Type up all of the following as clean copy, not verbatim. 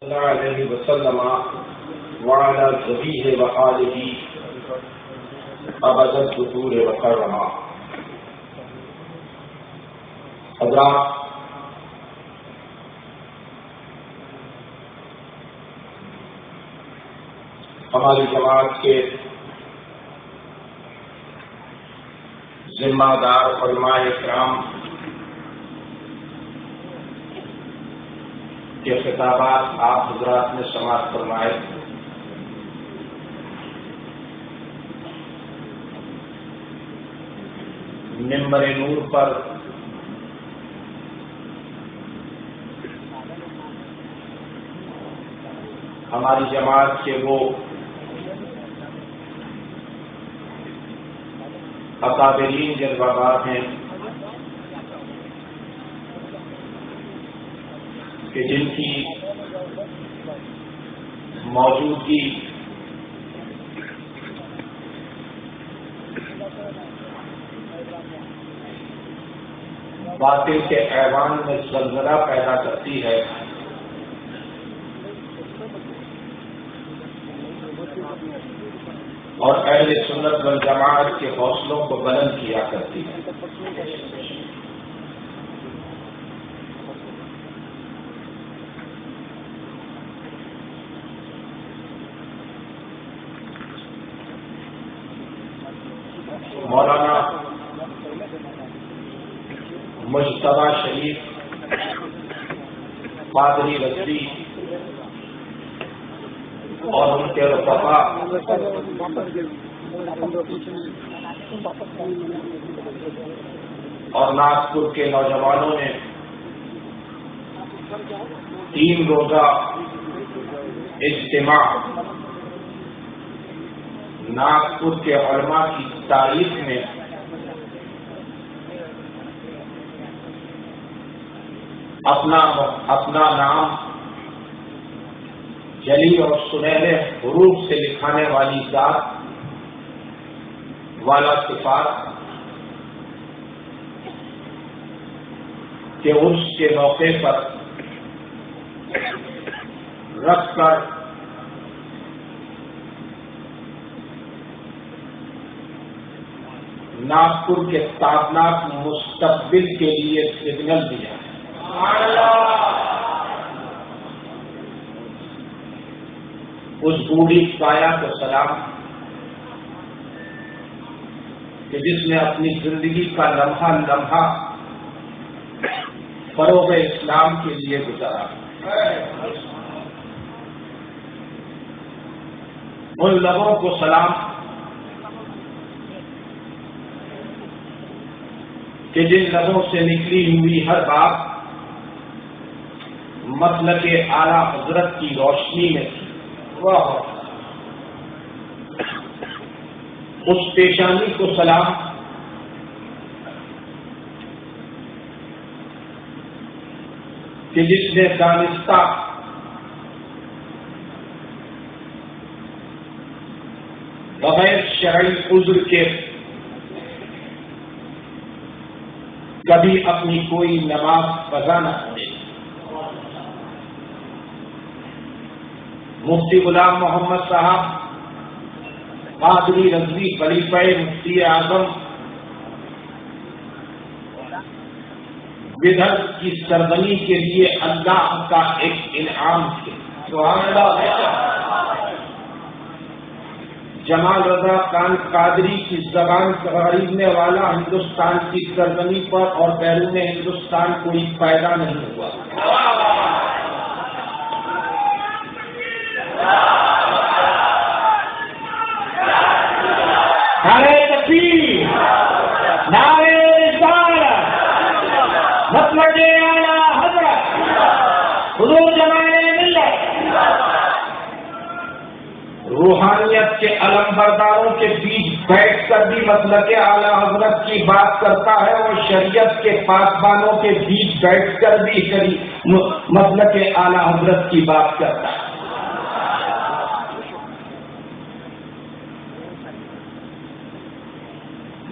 صلی اللہ علیہ وسلم وعلی ذبیح وآلہ ابد الدہور وکرما۔ حضرات، ہماری جماعت کے ذمہ دار علماء کرام کے خطابات آپ حضرات نے سماعت فرمائے۔ منبر نور پر ہماری جماعت کے وہ اکابرین جذبہ بات ہیں کہ جن کی موجودگی باطل کے ایوان میں زلزلہ پیدا کرتی ہے اور اہل سنت والجماعت کے حوصلوں کو بلند کیا کرتی ہے۔ مولانا مجتبی شریف قادری رضوی اور ان کے رفقا اور ناگپور کے نوجوانوں نے 3 روزہ اجتماع ناگپور کے علماء کی تاریخ میں اپنا نام جلی اور سنہرے حروف سے لکھانے والی ذات والا صفات کے عرس کے موقع پر رکھ کر ناگپور کے تابناک مستقبل کے لیے سگنل دیا ہے۔ اس بوڑھی کایا کو سلام کہ جس نے اپنی زندگی کا لمحہ فروغ اسلام کے لیے گزارا۔ ان لبوں کو سلام کہ جن لبوں سے نکلی ہوئی ہر بات مسلک اعلیٰ حضرت کی روشنی میں تھی۔ اس پیشانی کو سلام کہ جس نے دانستہ بغیر شرعی عذر کے کبھی اپنی کوئی نماز قضا نہ پڑے۔ مفتی غلام محمد صاحب قادری رضوی خلیفہ مفتی اعظم بدعت کی سرزنی کے لیے اللہ کا ایک انعام تھے۔ سبحان اللہ۔ جمال رضا خان قادری کی زبان خریدنے والا ہندوستان کی سرزمین پر اور بیرون ہندوستان کوئی پیدا نہیں ہوا۔ نعرہ تکبیر، نعرہ رسالت، مسلک اعلیٰ حضرت، حضور جمال ملت۔ روحانیت کے علم برداروں کے بیچ بیٹھ کر بھی مسلک اعلیٰ حضرت کی بات کرتا ہے اور شریعت کے پاسبانوں کے بیچ بیٹھ کر بھی مسلک اعلیٰ حضرت کی بات کرتا ہے۔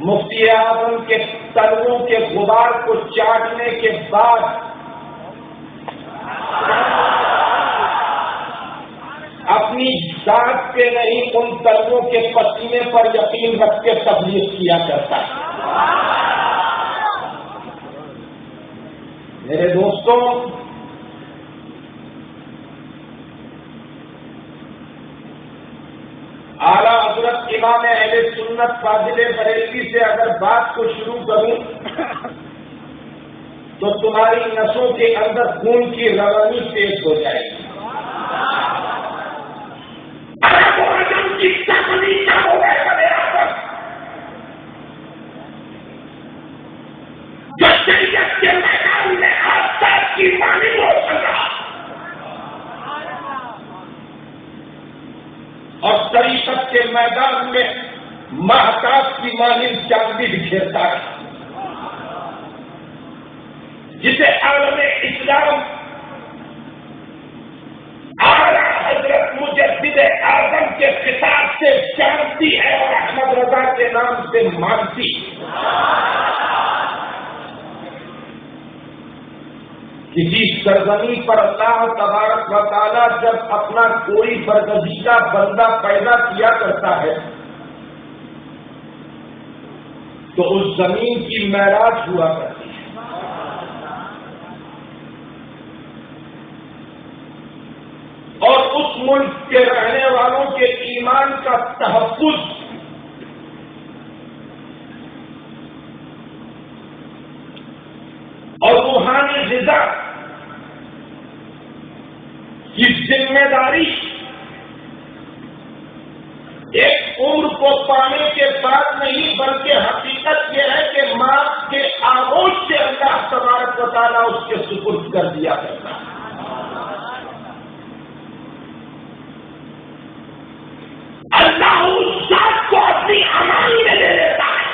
مفتی اعظم کے تلووں کے غبار کو چاٹنے کے بعد اپنی ذات پہ نہیں ان کلموں کے پسینے پر یقین رکھ کے تبلیغ کیا کرتا ہے۔ میرے دوستوں، اعلیٰ حضرت امام اہل سنت فاضل بریلوی سے اگر بات کو شروع کروں تو تمہاری نسوں کے اندر خون کی روانی تیز ہو جائے گی۔ جو شریعت کے میدان میں آفتاب کی مانند ہو سکا اور شریعت کے میدان میں مہتاب کی مانند چاندی بکھیرتا ہے، جسے عالم اسلام اعلیٰ حضرت مجدد اعظم کے خطاب سے جانتی ہے اور احمد رضا کے نام سے مانتی۔ کسی سرزمین پر اللہ تبارک و تعالیٰ جب اپنا کوئی برگزیدہ بندہ پیدا کیا کرتا ہے تو اس زمین کی معراج ہوا کرتی ہے۔ اور اس ملک کے رہنے والوں کے ایمان کا تحفظ اور روحانی غذا کی ذمہ داری ایک عمر کو پانے کے بعد نہیں، بلکہ حقیقت یہ ہے کہ ماں کے آغوش سے اللہ تبارک و تعالیٰ اس کے سپرد کر دیا کرتا ہے۔ اللہ اس ذات کو اپنی امان میں لے لیتا ہے۔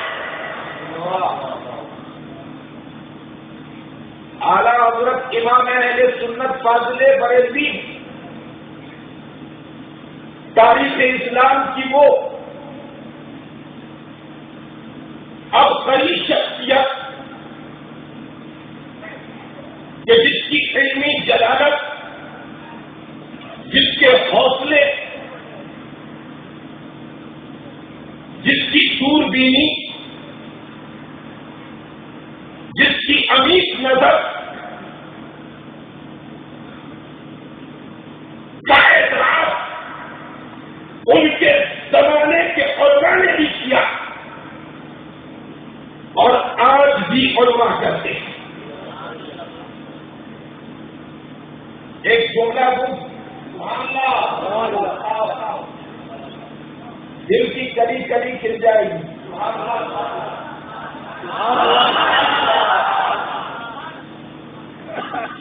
اعلیٰ حضرت امام اہل سنت فاضل بریلوی تاریخ اسلام کی وہ اب بڑی شخصیت کہ جس کی علمی جلالت، جس کے حوصلے، جس کی دور بینی، جس کی عمیق نظر کا اعتراف ان کے زمانے کے علماء نے بھی کیا اور آج بھی علماء کرتے ہیں۔ ایک جملہ دل کی کلی کلی کھل جائے گی۔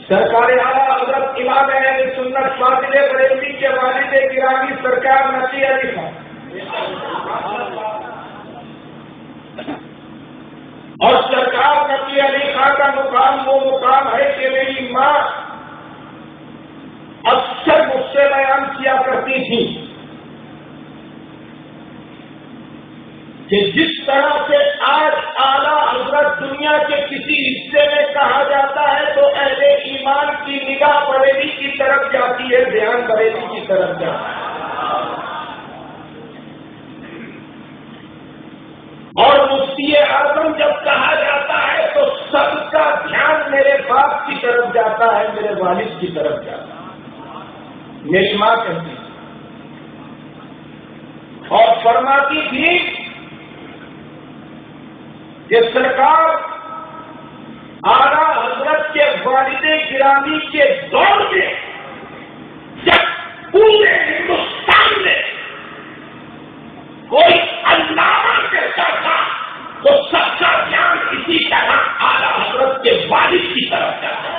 سرکار اعلیٰ حضرت امام اہل سنت فاضل بریلوی کے والد گرامی سرکار نقی علی خان اور سرکار نقی علی خان کا مقام وہ مقام ہے کہ میری ماں اکثر مجھ سے بیان کیا کرتی تھی کہ جس طرح سے آج اعلیٰ حضرت دنیا کے کسی حصے میں کہا جاتا ہے تو اہل ایمان کی نگاہ بریلی کی طرف جاتی ہے، دھیان بریلی کی طرف جاتا ہے، اور مفتی اعظم جب کہا جاتا ہے تو سب کا دھیان میرے باپ کی طرف جاتا ہے، میرے والد کی طرف جاتا ہے۔ میری ماں کہتی اور فرماتی تھی کہ سرکار اعلیٰ حضرت کے والد گرامی کے دور میں جب پورے ہندوستان میں کوئی علامہ کہتا تھا تو سب کا دھیان اسی طرح اعلیٰ حضرت کے والد کی طرف جاتا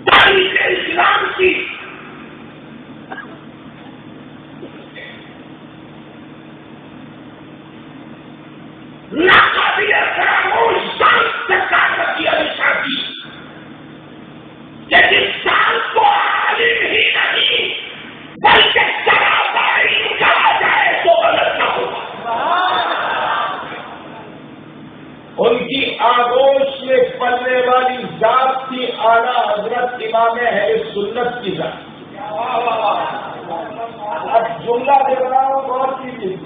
تاریخ اسلام کی سنت کی ذات. اب جملہ دے رہا ہوں غور کیجیے.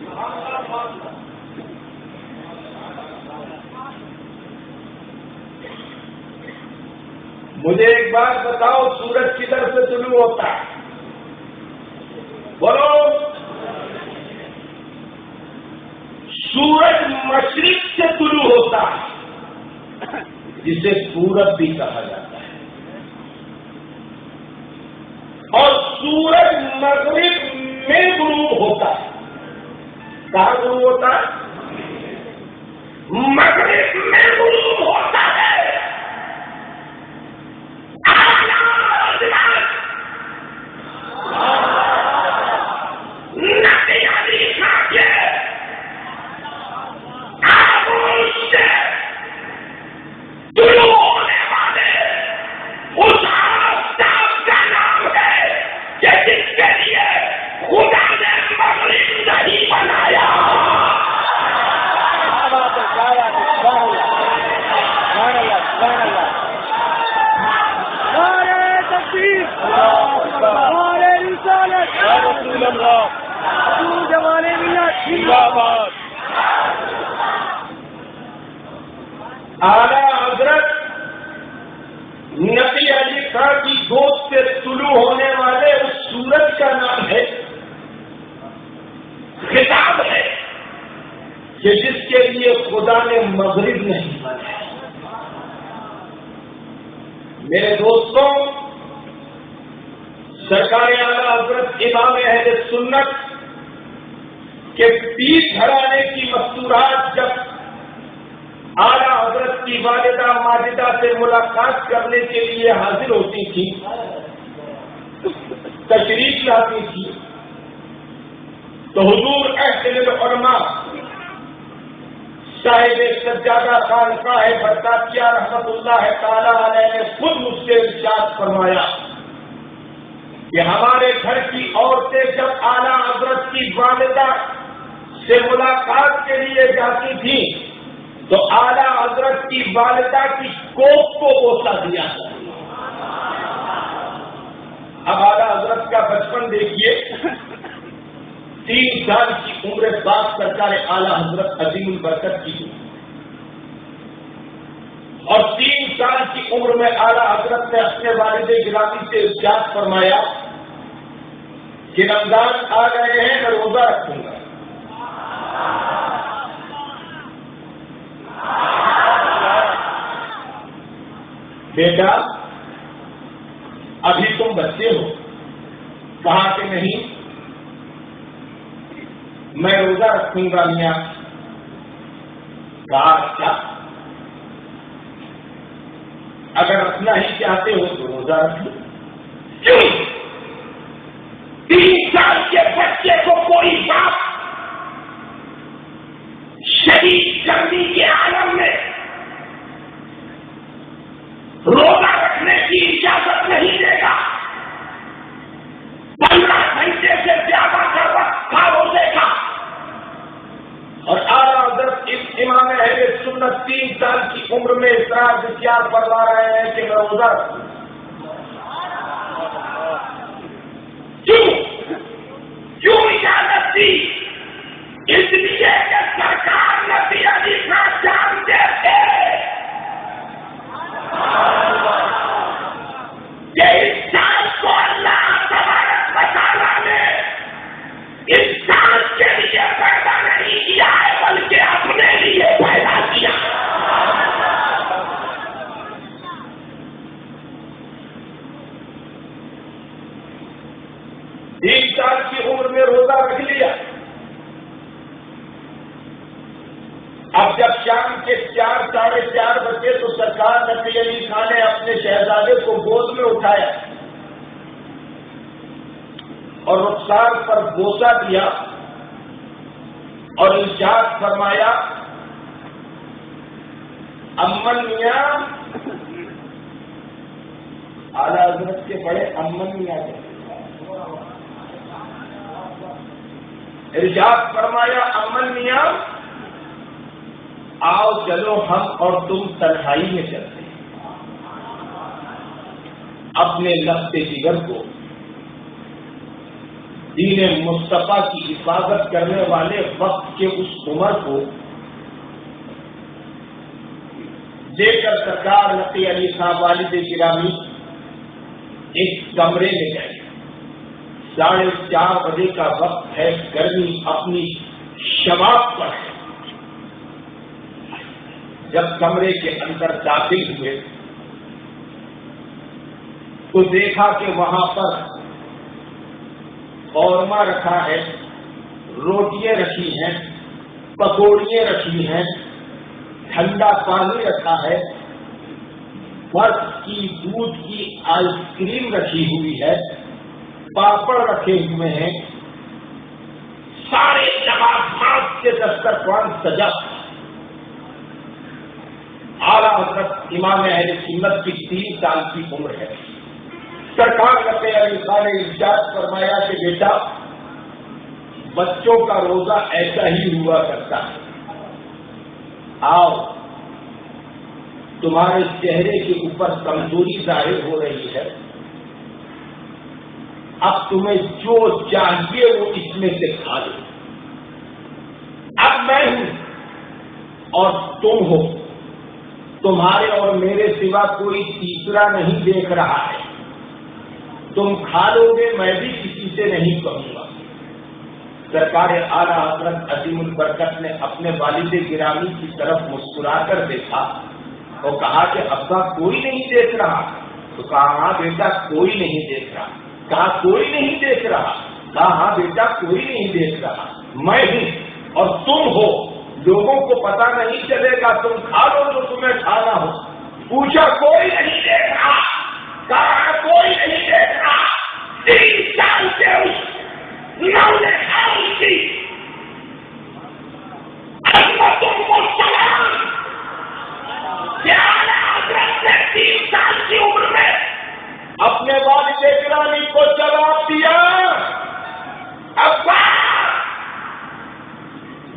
مجھے ایک بات بتاؤ، سورج کدھر سے طلوع ہوتا ہے؟ بولو. سورج مشرق سے طلوع ہوتا ہے، جسے پورب بھی کہا جاتا ہے، اور سورج مغرب میں غروب ہوتا ہے. کہاں غروب ہوتا ہے؟ مغرب میں غروب ہوتا ہے. اعلیٰ حضرت نبی علی خان کی گود سے طلوع ہونے والے اس سورج کا نام ہے، خطاب ہے کہ جس کے لیے خدا نے مغرب نہیں بنایا. میرے دوستوں، سرکار اعلیٰ حضرت امام اہل سنت کے پیٹ گھرانے کی مستورات جب اعلیٰ حضرت کی والدہ ماجدہ سے ملاقات کرنے کے لیے حاضر ہوتی تھی، تشریف لاتی تھی، تو حضور احسن العلماء صاحب سجادہ خانقاہ برکاتیہ رحمت اللہ تعالی علیہ نے خود مجھ سے ارشاد فرمایا کہ ہمارے گھر کی عورتیں جب اعلیٰ حضرت کی والدہ سے ملاقات کے لیے جاتی تھیں تو اعلیٰ حضرت کی والدہ کی کوکھ کو بوسہ دیا. اب اعلیٰ حضرت کا بچپن دیکھیے. 3 سال کی عمر بعد سرکار اعلیٰ حضرت عظیم البرکت کی، اور 3 سال کی عمر میں اعلیٰ حضرت نے اپنے والد گرامی سے ارشاد فرمایا کہ رمضان آ گئے ہیں، میں روزہ رکھوں گا. بیٹا ابھی تم بچے ہو. کہا کہ نہیں، میں روزہ رکھوں گا میاں. کہا اچھا، اگر رکھنا ہی چاہتے ہو تو روزہ رکھو. کیوں؟ 3 سال کے بچے کو کوئی باپ شدید گرمی کے عالم میں روزہ رکھنے کی اجازت نہیں دے گا. 15 گھنٹے سے زیادہ کا وقت تھا روزے کا، اور اعلیٰ حضرت امام اہل سنت 3 سال کی عمر میں اصرار بسیار فرما رہے ہیں کہ میں روزہ رکھوں. کیوں اجازت دی؟ اس لیے کہ سرکار نبی علی خان جانتے تھے کہ انسان کو اللہ تبارک و تعالیٰ نے انسان کے لیے پیدا نہیں کیا ہے بلکہ اپنے لیے پیدا کیا. 3 سال کی عمر میں روزہ رکھ لیا. اب جب شام کے 4 ساڑھے 4 بجے تو سرکار نبی علی خان نے اپنے شہزادے کو گود میں اٹھایا اور رخسار پر بوسہ دیا اور ارشاد فرمایا، امن میاں. اعلیٰ حضرت کے بڑے امن میاں ارشاد فرمایا، امن میاں آؤ چلو ہم اور تم تنہائی میں چلتے ہیں. اپنے لفظ جگر کو دین مصطفیٰ کی حفاظت کرنے والے وقت کے اس عمر کو دے کر سرکار نقی علی صاحب والد گرامی ایک کمرے میں گئے. 4:30 بجے کا وقت ہے، گرمی اپنی شباب پر ہے. جب کمرے کے اندر داخل ہوئے تو دیکھا کہ وہاں پر قورمہ رکھا ہے، روٹیاں رکھی ہیں، پکوڑیاں رکھی ہیں، ٹھنڈا پانی رکھا ہے، برف کی دودھ کی آئس کریم رکھی ہوئی ہے، پاپڑ رکھے ہوئے ہیں، سارے لباس کے دسترخوان سجا. اعلیٰ حضرت امام اہل سنت کی 3 سال کی عمر ہے. سرکار نقی علی خان نے ارشاد فرمایا کہ بیٹا بچوں کا روزہ ایسا ہی ہوا کرتا ہے. آؤ تمہارے چہرے کے اوپر کمزوری ظاہر ہو رہی ہے، اب تمہیں جو چاہیے وہ اس میں سے کھا لو. اب میں ہوں اور تم ہو، تمہارے اور میرے سوا کوئی تیسرا نہیں دیکھ رہا ہے. تم کھا لو گے، میں بھی کسی سے نہیں کہوں گا. سرکار اعلیٰ حضرت عظیم البرکت نے اپنے والد گرامی کی طرف مسکرا کر دیکھا اور کہا کہ ابا کوئی نہیں دیکھ رہا. تو کہا ہاں بیٹا کوئی نہیں دیکھ رہا. کہا کوئی نہیں دیکھ رہا. کہا ہاں بیٹا کوئی نہیں دیکھ رہا، میں ہوں اور تم ہو. لوگوں کو پتا نہیں چلے گا، تم کھا لو جو تمہیں کھانا ہو. پوچھا کوئی نہیں دیکھ رہا. کہا کوئی نہیں دیکھ رہا. 3 سال سے اس نو نے کھائی تھی. نے 3 سال کی عمر میں اپنے والد گرامی کو جواب دیا، ابا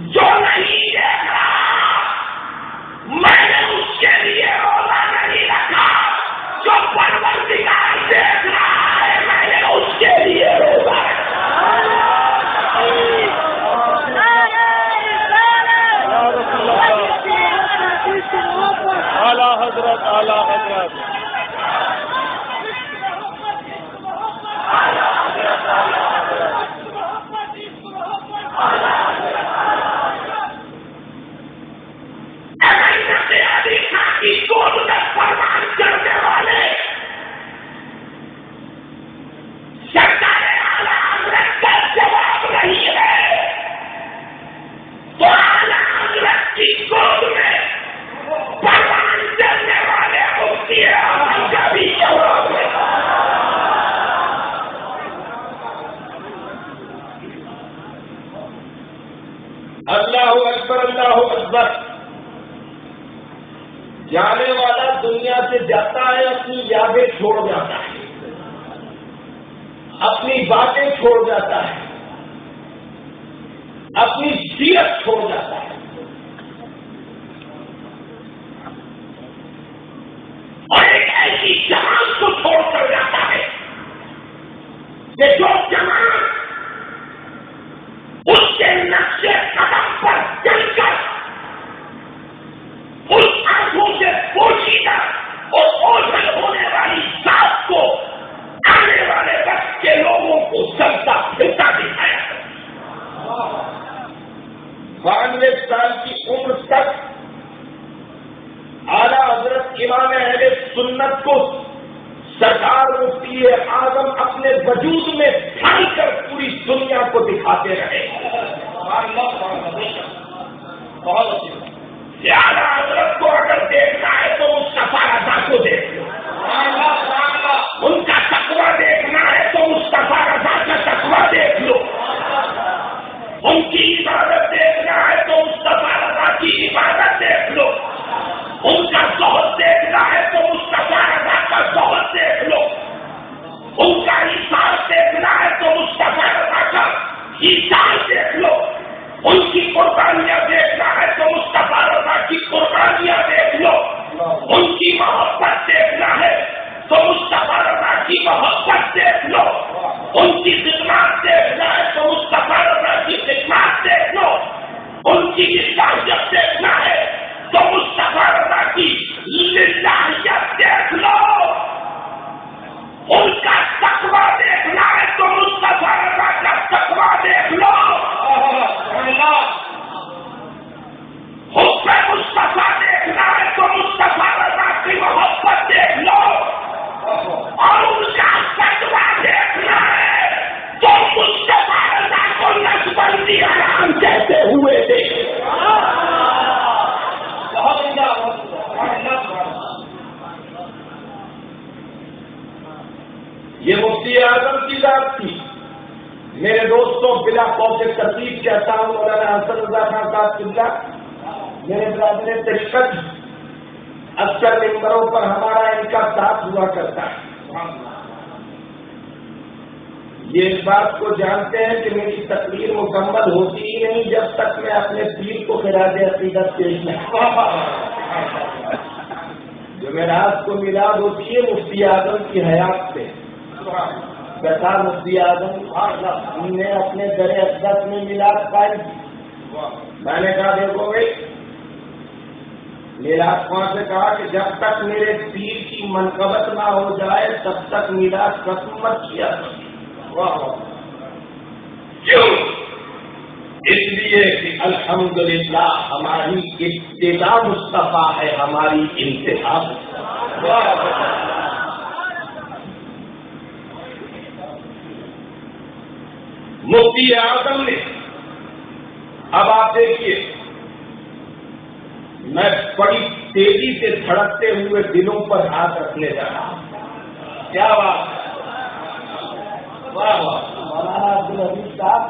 جو نہیں دیکھ رہا میں نے اس کے لیے روزہ نہیں رکھا، جو پروردگار دیکھ رہا ہے میں نے اس کے لیے روزہ رکھا. اعلیٰ حضرت اعلیٰ حضرت فرمان کرنے والے سرکار اعلیٰ حضرت کا جواب نہیں ہے تو اعلیٰ حضرت کی گود میں فرمان کرنے والے مفتی احمد کا بھی جواب ہے. اللہ اکبر اللہ اکبر. جانے والا دنیا سے جاتا ہے، اپنی یادیں چھوڑ جاتا ہے، اپنی باتیں چھوڑ جاتا ہے، اپنی سیرت چھوڑ جاتا ہے. اور ایک ایسی جہان کو چھوڑ کر جاتا ہے کہ جو جہان اس کے نقشے قدم پر چل کر اس آنکھوں سے پوشیدہ اور اوجھل ہونے والی ذات کو آنے والے وقت کے لوگوں کو چلتا پھرتا دکھایا. 92 سال کی عمر تک اعلیٰ حضرت امام اہل سنت کو سرکار مفتی اعظم اپنے وجود میں ڈھال کر پوری دنیا کو دکھاتے رہے. اعلیٰ حضرت کو اگر دیکھنا ہے تو مصطفیٰ رضا کو دیکھ لو. ان کا تقویٰ دیکھنا ہے تو مصطفیٰ رضا کا تقویٰ دیکھ لو. ان کی عبادت دیکھنا ہے تو مصطفیٰ رضا کی عبادت دیکھ لو. ان کا زہد دیکھنا ہے تو مصطفیٰ رضا کا زہد دیکھ لو. ان کا ایثار دیکھنا ہے تو مصطفیٰ رضا کا ایثار دیکھ لو. ان کی قربانیاں دیکھنا ہے تو مصطفیٰ رضا کی قربانیاں دیکھ لو. ان کی محبت دیکھنا ہے تو مصطفیٰ رضا کی محبت دیکھ لو، ان کی خدمات دیکھنا ہے تو مصطفیٰ رضا کی خدمات دیکھ لو، ان کی للہیت دیکھنا ہے تو مصطفیٰ رضا کی للہیت دیکھ لو، ان کا تقویٰ دیکھنا ہے تو مصطفیٰ رضا کا تقویٰ دیکھ لو، حب مصطفیٰ دیکھنا ہے تو مصطفیٰ رضا کی محبت دیکھ لو، اور ان کا تقویٰ دیکھنا ہے تو مصطفیٰ رضا کو نقشبندی حرام کہتے ہوئے دیکھ۔ یہ مفتی اعظم کی ذات تھی۔ میرے دوستوں، بلا خوف ترتیب کہتا ہوں، مولانا حسن رضا خان صاحب قبلہ میرے برادر طریقت، اکثر ممبروں پر ہمارا ان کا ساتھ ہوا کرتا ہے۔ یہ اس بات کو جانتے ہیں کہ میری تقریر مکمل ہوتی ہی نہیں جب تک میں اپنے پیر کو خراج عقیدت پیش نہ جمعرات کو میلاد ہوتی ہے مفتی اعظم کی حیات سے، کہتا مفتی اعظم نے اپنے در اقدس میں میلاد قائم کی۔ میں نے کہا دیکھو بھائی، میلاد خواہ سے کہا کہ جب تک میرے پیر کی منقبت نہ ہو جائے تب تک میلاد ختم مت کیا۔ کیوں؟ اس لیے کہ الحمدللہ ہماری ابتدا مصطفیٰ ہے، ہماری انتہا مفتی اعظم نے۔ اب آپ دیکھیے، میں بڑی تیزی سے دھڑکتے ہوئے دلوں پر ہاتھ رکھنے جا رہا ہوں۔ کیا بات ہے، واہ واہ۔ مولانا عبدالحبیب صاحب،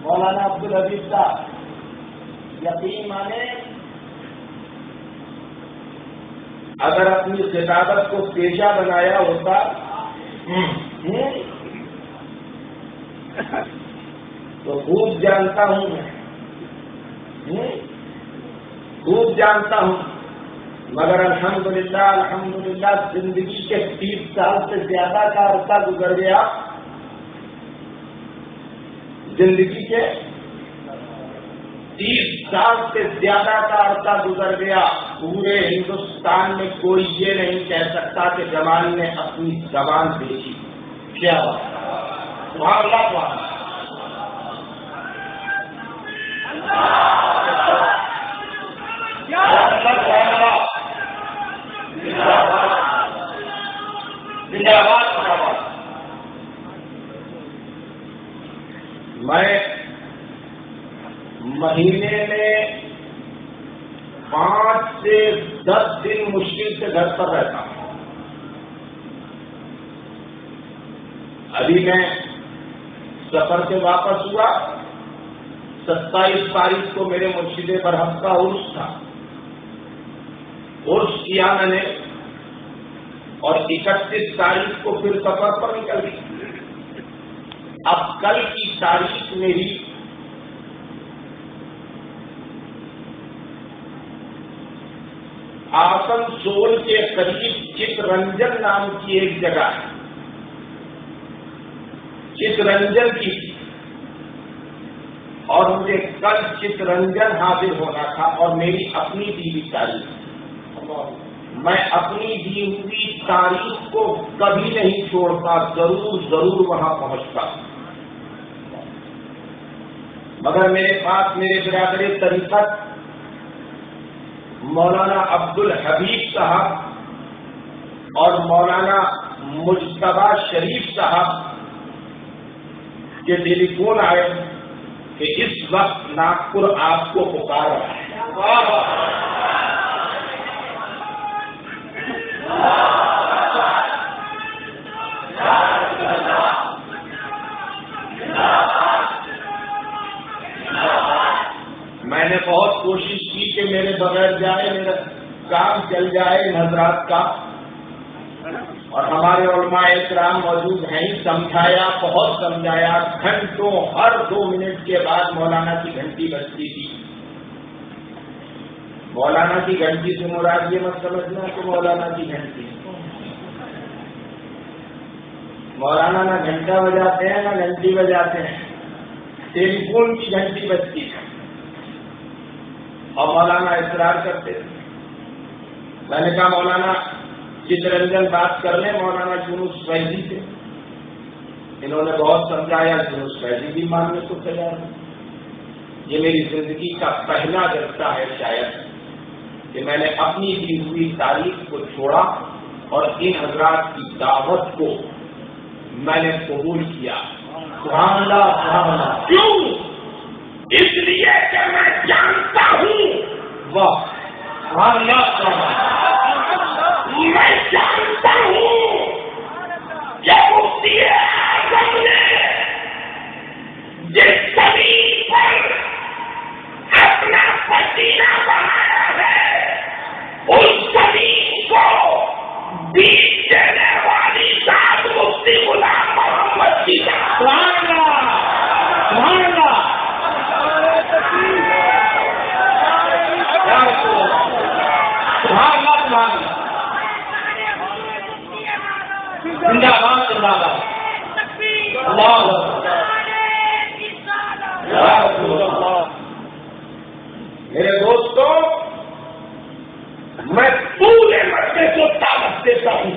مولانا عبدالحبیب صاحب، یقین مانے اگر اپنی خطابت کو پیشہ بنایا ہوتا تو خوب جانتا ہوں میں، خوب جانتا ہوں، مگر الحمدللہ الحمدللہ زندگی کے 30 سال سے زیادہ کا عرصہ گزر گیا، زندگی کے 30 سال سے زیادہ کا عرصہ گزر گیا، پورے ہندوستان میں کوئی یہ نہیں کہہ سکتا کہ جمال نے اپنی زبان بیچی۔ کیا بات، سبحان اللہ سبحان اللہ۔ میں مہینے میں 5 سے 10 دن مشکل سے گھر پر رہتا ہوں۔ ابھی میں سفر سے واپس ہوا، 27 تاریخ کو میرے مرشد برحق کا عرس تھا، عرس کیا میں نے، اور 31 تاریخ کو پھر سفر پر نکل گئی۔ اب کل کی تاریخ میری آسنسول کے قریب چترنجن نام کی ایک جگہ ہے، چترنجن کی تھی، اور مجھے کل چترنجن حاضر ہونا تھا، اور میری اپنی دی ہوئی تاریخ، میں اپنی دی ہوئی تاریخ کو کبھی نہیں چھوڑتا، ضرور وہاں پہنچتا۔ مگر میرے پاس میرے برادر طریقت مولانا عبدالحبیب صاحب اور مولانا مجتبیٰ شریف صاحب کے ٹیلی فون آئے کہ اس وقت ناگپور آپ کو پکار رہا ہے۔ میں نے بہت کوشش کی کہ میرے بغیر جائے، میرا کام چل جائے حضرات کا، اور ہمارے علماء اکرام موجود ہیں، سمجھایا، بہت سمجھایا، گھنٹوں، ہر 2 منٹ کے بعد مولانا کی گھنٹی بجتی تھی۔ مولانا کی گھنٹی سے مراد یہ مت سمجھنا کہ مولانا کی گھنٹی، مولانا نہ گھنٹہ بجاتے ہیں نہ گھنٹی بجاتے ہیں، ٹیلی فون کی گھنٹی بجتی ہے، اور مولانا اصرار کرتے تھے۔ میں نے کہا مولانا چترنجن بات کر لیں، مولانا یونس فیضی تھے، انہوں نے بہت سمجھایا، یونس فیضی بھی ماننے کو تیار ہے۔ یہ میری زندگی کا پہلا جلسہ ہے شاید کہ میں نے اپنی دی ہوئی تاریخ کو چھوڑا اور ان حضرات کی دعوت کو میں نے قبول کیا۔ سبحان اللہ سبحان اللہ۔ کیوں؟ اس لیے کہ میں جانتا ہوں، واہ سبحان اللہ سبحان اللہ، میں جانتا ہوں کہ مفتی اعظم نے جس زمین پر اپنا پسینہ بہایا ہے اس زمین کو بیچ دینے والی ذات مفتی غلام محمد کی ذات۔ سبحان اللہ سبحان اللہ۔ زندہ باد زندہ باد۔ میرے دوستوں، میں پورے مردے کو دعوت دیتا ہوں،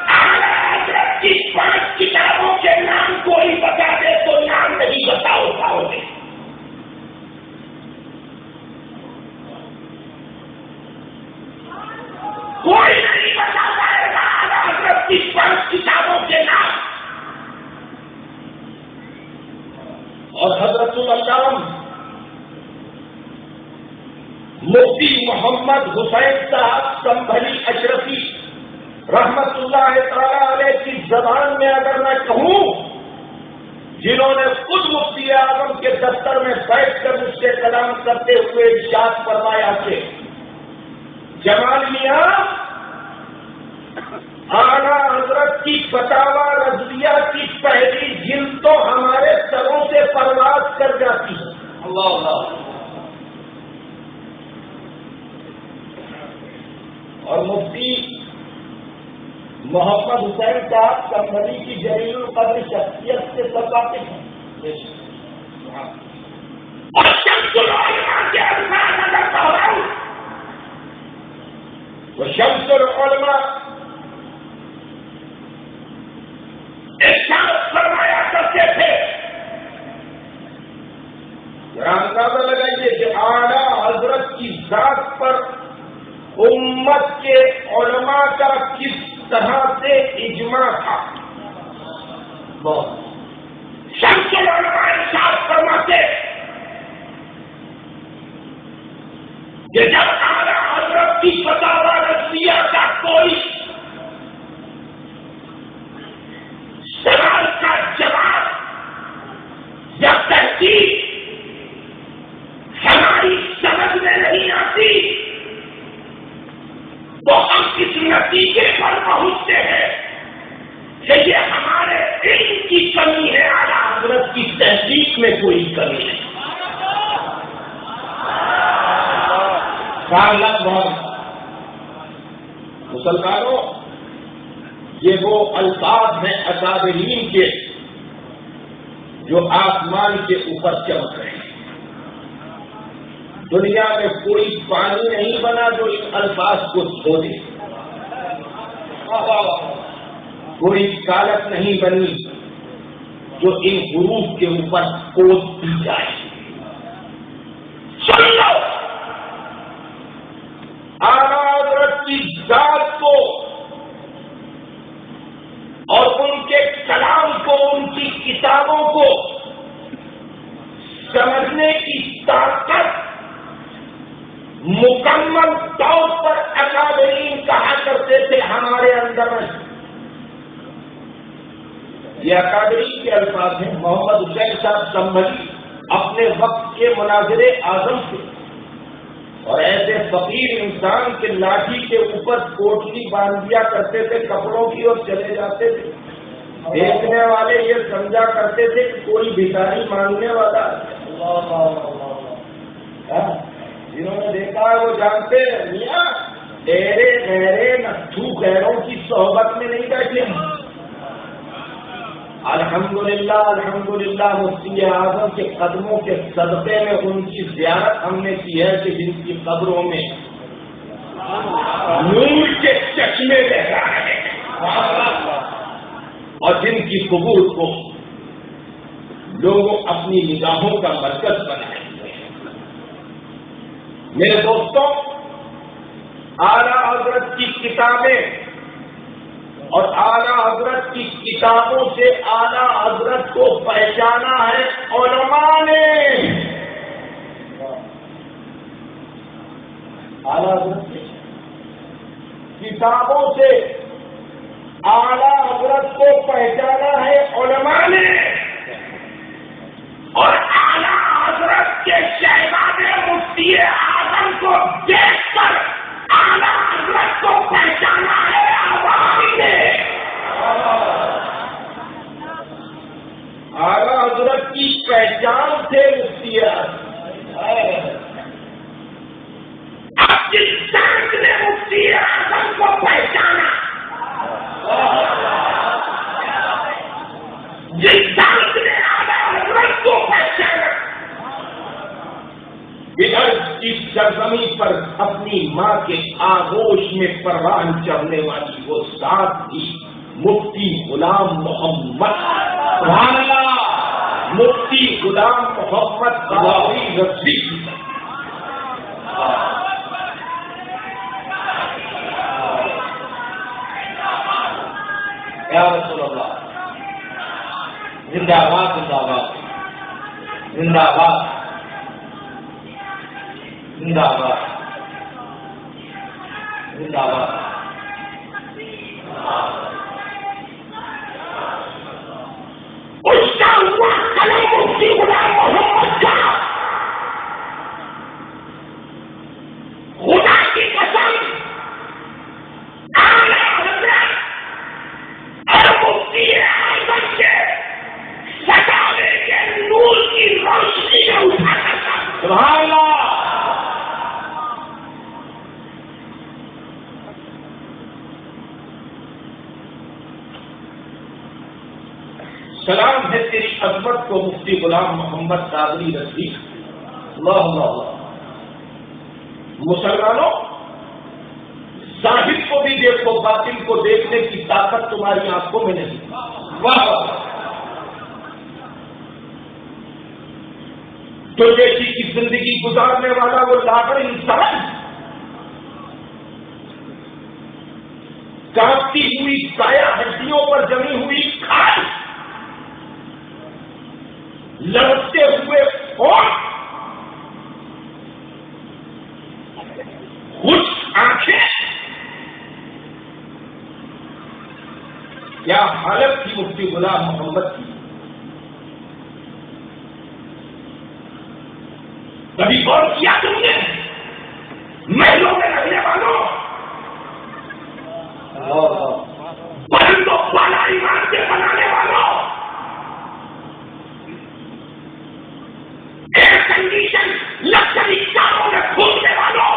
حضرت کی 5 کتابوں کے نام کوئی بتا دے تو نام نہیں بتاؤ پاؤ گے۔ کوئی نہیں بتا پائے گا حضرت کی 5 کتابوں کے نام۔ اور حضرت العلم مفتی محمد حسین صاحب سنبھلی اشرفی رحمت اللہ تعالی علیہ کی زبان میں اگر میں کہوں، جنہوں نے خود مفتی اعظم کے دفتر میں بیٹھ کر اس سے کلام کرتے ہوئے ارشاد فرمایا کہ جمال میاں اعلیٰ حضرت کی فتاوی رضویہ کی پہلی جلد تو ہمارے سروں سے پرواز کر جاتی ہے۔ اللہ اللہ۔ اور مفتی محمد حسین صاحب سنبھلی کی جلیل القدر شخصیت سے سب واقف ہیں۔ اور شمس العلماء کے الفاظ اگر دہراؤں، وہ شمس العلماء ارشاد فرمایا کرتے تھے، اندازہ لگائیے کہ اعلیٰ حضرت کی ذات پر امت کے علماء کا کس طرح سے اجماع تھا۔ شمس العلماء ارشاد فرماتے کہ جب اعلیٰ حضرت کی فتاوی رضویہ کا کوئی سوال کا جواب یا تحقیق ہماری سمجھ میں نہیں آتی تو ہم اس نتیجے پر پہنچتے ہیں کہ یہ ہمارے علم کی کمی ہے، اعلیٰ حضرت کی تحقیق میں کوئی کمی نہیں۔ مسلمانوں، یہ وہ الفاظ ہیں اکابرین کے جو آسمان کے اوپر چمک رہے ہیں۔ دنیا میں کوئی پانی نہیں بنا جو ان الفاظ کو دھو دے، کوئی کالت نہیں بنی جو ان حروف کے اوپر کود دی جائے۔ سن لو، اعلیٰ حضرت کی ذات کو اور ان کے کلام کو، ان کی کتابوں کو سمجھنے کی طاقت مکمل طور پر اکابرین کہا کرتے تھے ہمارے اندر میں۔ یہ اکابرین کے الفاظ ہیں۔ محمد حسین صاحب سنبھلی اپنے وقت کے مناظر اعظم تھے اور ایسے فقیر انسان کے لاٹھی کے اوپر کوٹلی باندھ دیا کرتے تھے کپڑوں کی اور چلے جاتے تھے۔ دیکھنے والے یہ سمجھا کرتے تھے کہ کوئی بھکاری مانگنے والا ہے۔ جنہوں نے دیکھا ہے وہ جانتے ہیں، میاں تیرے غیرے نٹھو غیروں کی صحبت میں نہیں بیٹھے ہیں. الحمدللہ الحمدللہ مفتی اعظم کے قدموں کے صدقے میں ان کی زیارت ہم نے کی ہے کہ جن کی قبروں میں نور کے چشمے بہ رہے ہیں اور جن کی قبور کو لوگوں اپنی نگاہوں کا مرکز بنائے ہوئے ہیں. میرے دوستوں، اعلیٰ حضرت کی کتابیں اور اعلیٰ حضرت کی کتابوں سے اعلیٰ حضرت کو پہچانا ہے علماء نے. اعلیٰ حضرت کی کتابوں سے اعلیٰ حضرت کو پہچانا ہے علماء نے، اور اعلیٰ حضرت کے شہزاد مفتی اعظم کو دیکھ کر اعلیٰ حضرت کو پہچانا ہے عوام نے. اعلیٰ حضرت کی پہچان سے مفتی اعظم. اب جس سانس نے مفتی اعظم کو پہچانا، جس سانس نے اعلیٰ حضرت کو پہچانا، ادھر اس سرزمین پر اپنی ماں کے آغوش میں پروان چڑھنے والی وہ ذات تھی مفتی غلام محمد. سبحان اللہ، مفتی غلام محمد قادری رضوی. یا رسول اللہ، زندہ باد زندہ باد زندہ باد زندہ باد زندہ باد. اس کا ہوا قلم مفتی غلام محمد کا، خدا کی قسم اعلیٰ حضرت اور مفتی اعظم کے ستارے کے نور کی روشنی میں اٹھا کرتا. سبحان اللہ. سلام ہے تیری عظمت کو مفتی غلام محمد قادری رضوی. اللہ اللہ اللہ. مسلمانوں، ظاہر کو بھی دیکھو، باطن کو دیکھنے کی طاقت تمہاری آنکھوں میں نہیں. واہ واہ. تو جیسی کی زندگی گزارنے والا وہ لاغر انسان، کانپتی ہوئی سایہ ہڈیوں پر جمی ہوئی کھال، لڑتے ہوئے فوٹ، خشک آنکھیں، کیا حالت تھی مفتی غلام محمد کی. کبھی غور کیا تم نے؟ محلوں میں رہنے والوں، بلندوں والا ایمان سے بنانے والوں، ایئر کنڈیشن لگژری کاروں میں گھومنے والوں،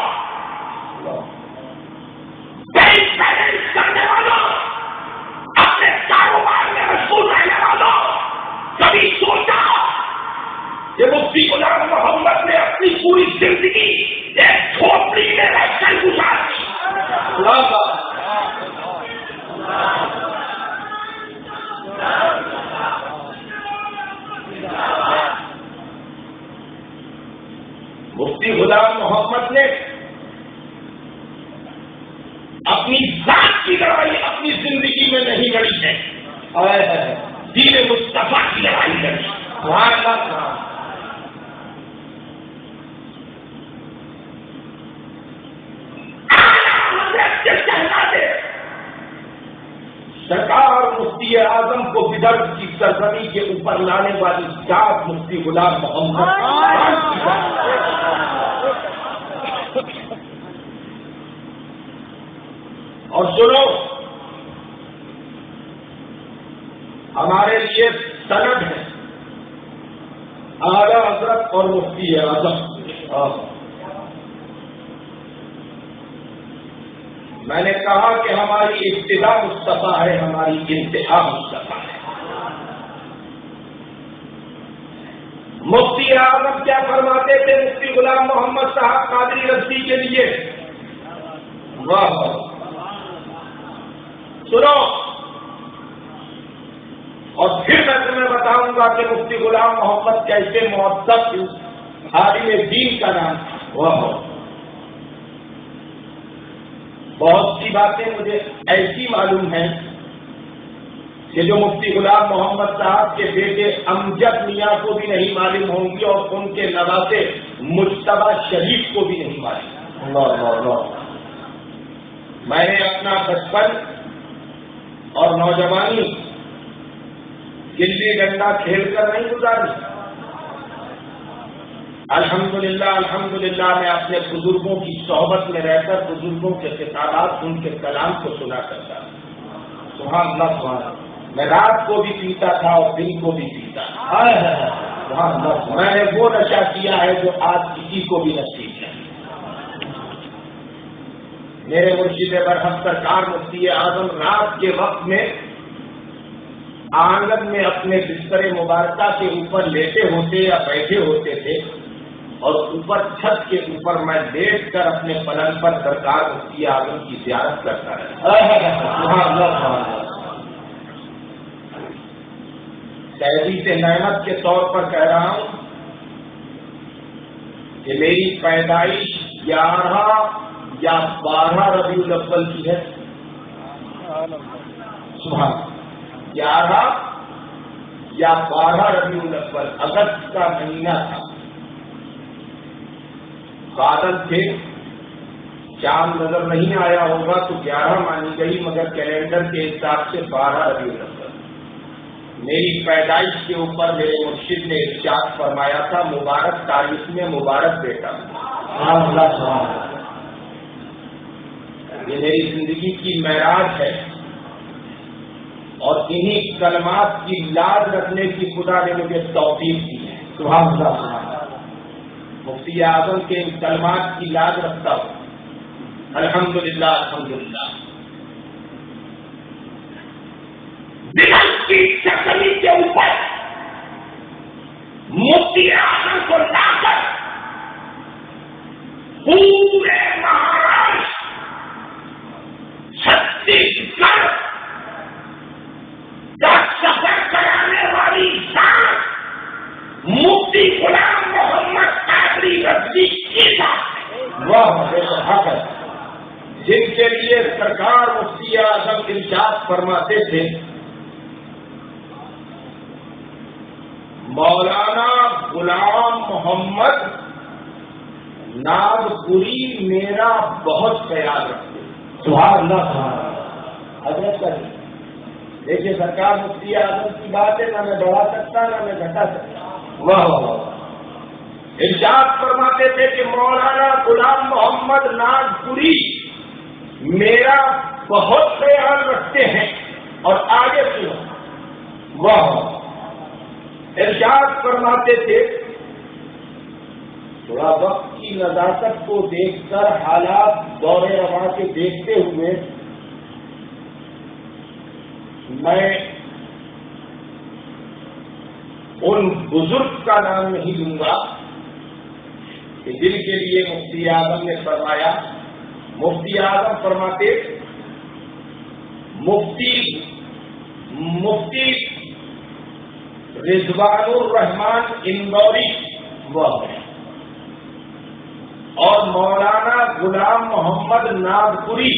بینک بیلنس کرنے والوں، اپنے کاروبار میں مشغول رہنے والوں، کبھی سوچا کہ مفتی غلام محمد نے اپنی پوری زندگی ایک جھوپڑی میں رہ کر گزار دی. مفتی غلام محمد نے اپنی ذات کی لڑائی اپنی زندگی میں نہیں لڑی ہے، دین مصطفیٰ کی لڑائی لڑی. سرکار مفتی اعظم کو بدر کی سرزمین کے اوپر لانے والی ذات مفتی غلام محمد. اور سنو، ہمارے لیے سند ہے اعلیٰ حضرت اور مفتی اعظم. میں نے کہا کہ ہماری ابتدا مصطفیٰ ہے، ہماری انتہا مصطفیٰ ہے۔ مفتی اعظم کیا فرماتے تھے مفتی غلام محمد صاحب قادری رضوی کے لیے؟ واہ، سنو، اور پھر میں تمہیں بتاؤں گا کہ مفتی غلام محمد کیسے معزز عالم دین کا نام واہ۔ بہت سی باتیں مجھے ایسی معلوم ہیں کہ جو مفتی غلام محمد صاحب کے بیٹے امجد میاں کو بھی نہیں معلوم ہوں گی اور ان کے نواسے مجتبیٰ شریف کو بھی نہیں معلوم۔ اللہ اللہ۔ میں نے اپنا بچپن اور نوجوانی گلی ڈنڈا کھیل کر نہیں گزاری۔ الحمدللہ میں اپنے بزرگوں کی صحبت میں رہ کر بزرگوں کے خطابات، ان کے کلام کو سنا کرتا ہوں۔ سبحان اللہ سبحان اللہ۔ میں رات کو بھی پیتا تھا اور دن کو بھی پیتا تھا۔ سبحان اللہ۔ میں نے وہ نشہ کیا ہے جو آج کسی کو بھی نصیب ہے۔ میرے مرشد برحق سرکار مفتی اعظم رات کے وقت میں آنگن میں اپنے بستر مبارکہ کے اوپر لیٹے ہوتے یا بیٹھے ہوتے تھے اور اوپر چھت کے اوپر میں لیٹ کر اپنے پلنگ پر سرکار مفتی اعظم کی زیارت کرتا رہا۔ تحریر نعمت کے طور پر کہہ رہا ہوں کہ میری پیدائش 11 یا 12 ربیع الاول کی ہے۔ سبحان، 11 یا 12 ربیع الاول، اگست کا مہینہ تھا، بادل تھے، چاند نظر نہیں آیا ہوگا تو 11 مانی گئی، مگر کیلنڈر کے حساب سے 12 ربیع الاول۔ میری پیدائش کے اوپر میرے مرشد نے ارشاد فرمایا تھا، مبارک تاریخ میں مبارک بیٹا۔ یہ میری زندگی کی معراج ہے اور انہی کلمات کی لاج رکھنے کی خدا نے مجھے توفیق دی ہے۔ سبحان اللہ۔ مفتی اعظم کے ان کلمات کی لاج رکھتا ہوں، الحمدللہ الحمدللہ۔ دل کی چکلی کے اوپر مفتی اعظم کو لا کر پورے مہاراشٹر، چھتیس گڑھ کا سفر کرانے والی ذات مفتی غلام محمد قادری رضوی کی ذات، واہ، جن کے لیے سرکار مفتی اعظم ارشاد فرماتے تھے، مولانا غلام محمد ناگپوری میرا بہت خیال رکھتے۔ سبحان اللہ سبحان اللہ۔ حضرت کا دیکھیے سرکار مفتی اعظم کی بات ہے، نہ میں بڑھا سکتا نہ میں گھٹا سکتا۔ واہ واہ۔ ارشاد فرماتے تھے کہ مولانا غلام محمد ناگپوری میرا بہت خیال رکھتے ہیں، اور آگے سنو، واہ، ارشاد فرماتے تھے، تھوڑا وقت کی نزاکت کو دیکھ کر، حالات دور رواں کے دیکھتے ہوئے میں ان بزرگ کا نام نہیں لوں گا کہ جن کے لیے مفتی اعظم نے فرمایا۔ مفتی اعظم فرماتے، مفتی رضوان الرحمان اندوری اور مولانا غلام محمد ناگپوری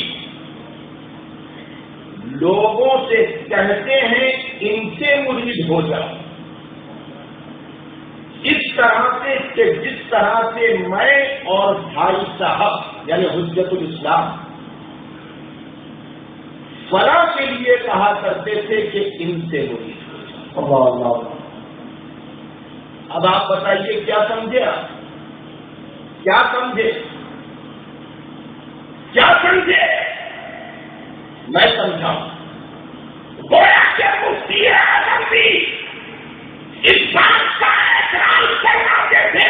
لوگوں سے کہتے ہیں ان سے مرید ہو جاؤ، اس طرح سے کہ جس طرح سے میں اور بھائی صاحب یعنی حجت الاسلام فلاں کے لیے کہا کرتے تھے کہ ان سے مرید ہو جاؤ۔ اللہ۔ اب آپ بتائیے کیا سمجھے؟ آپ کیا سمجھے؟ کیا سمجھے؟ میں سمجھاؤں۔ گویا کہ مفتی اعظم بھی اس بات کا اعتراض فرماتے تھے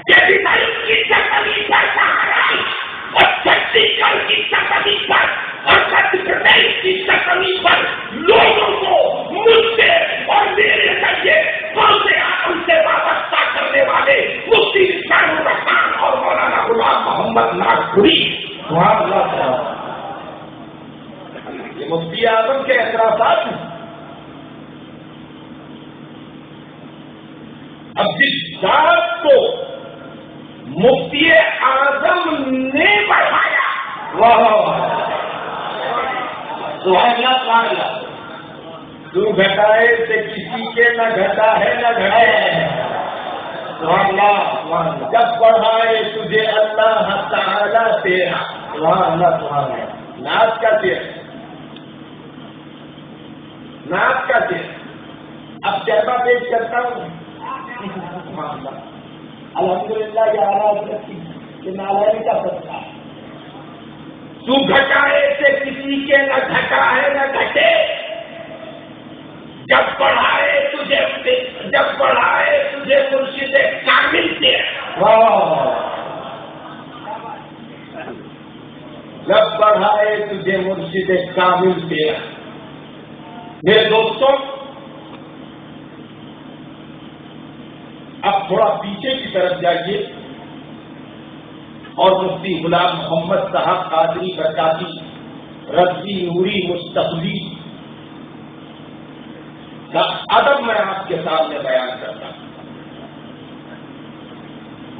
کہ دل کی تکلیف پر سہارا اور چھتیس گڑھ کی تکلیف پر مفتی اعظم کے اعتراضات ہیں. اب جس ذات کو مفتی اعظم نے بڑھایا، تو گھٹائے سے کسی کے نہ گھٹا ہے نہ گھٹے. جب بڑھائے تجھے اللہ تعالیٰ تیرا. ناز کا تیر، ناز کا تیر. اب چہبہ پیش کرتا ہوں. الحمدللہ یہ اعلیٰ حضرت کی نالائن کا سچا ہے. تو گھٹائے سے کسی کے نہ گھٹا ہے نہ گھٹے. جب بڑھائے تجھے مرشد کامل سے. جب بڑھائے تجھے مرشد کامل سے. میرے دوستوں، اب تھوڑا پیچھے کی طرف جائیے اور مفتی غلام محمد صاحب قادری برکاتی رضوی نوری مستقبلی کا ادب میں آپ کے سامنے بیان کرتا ہوں.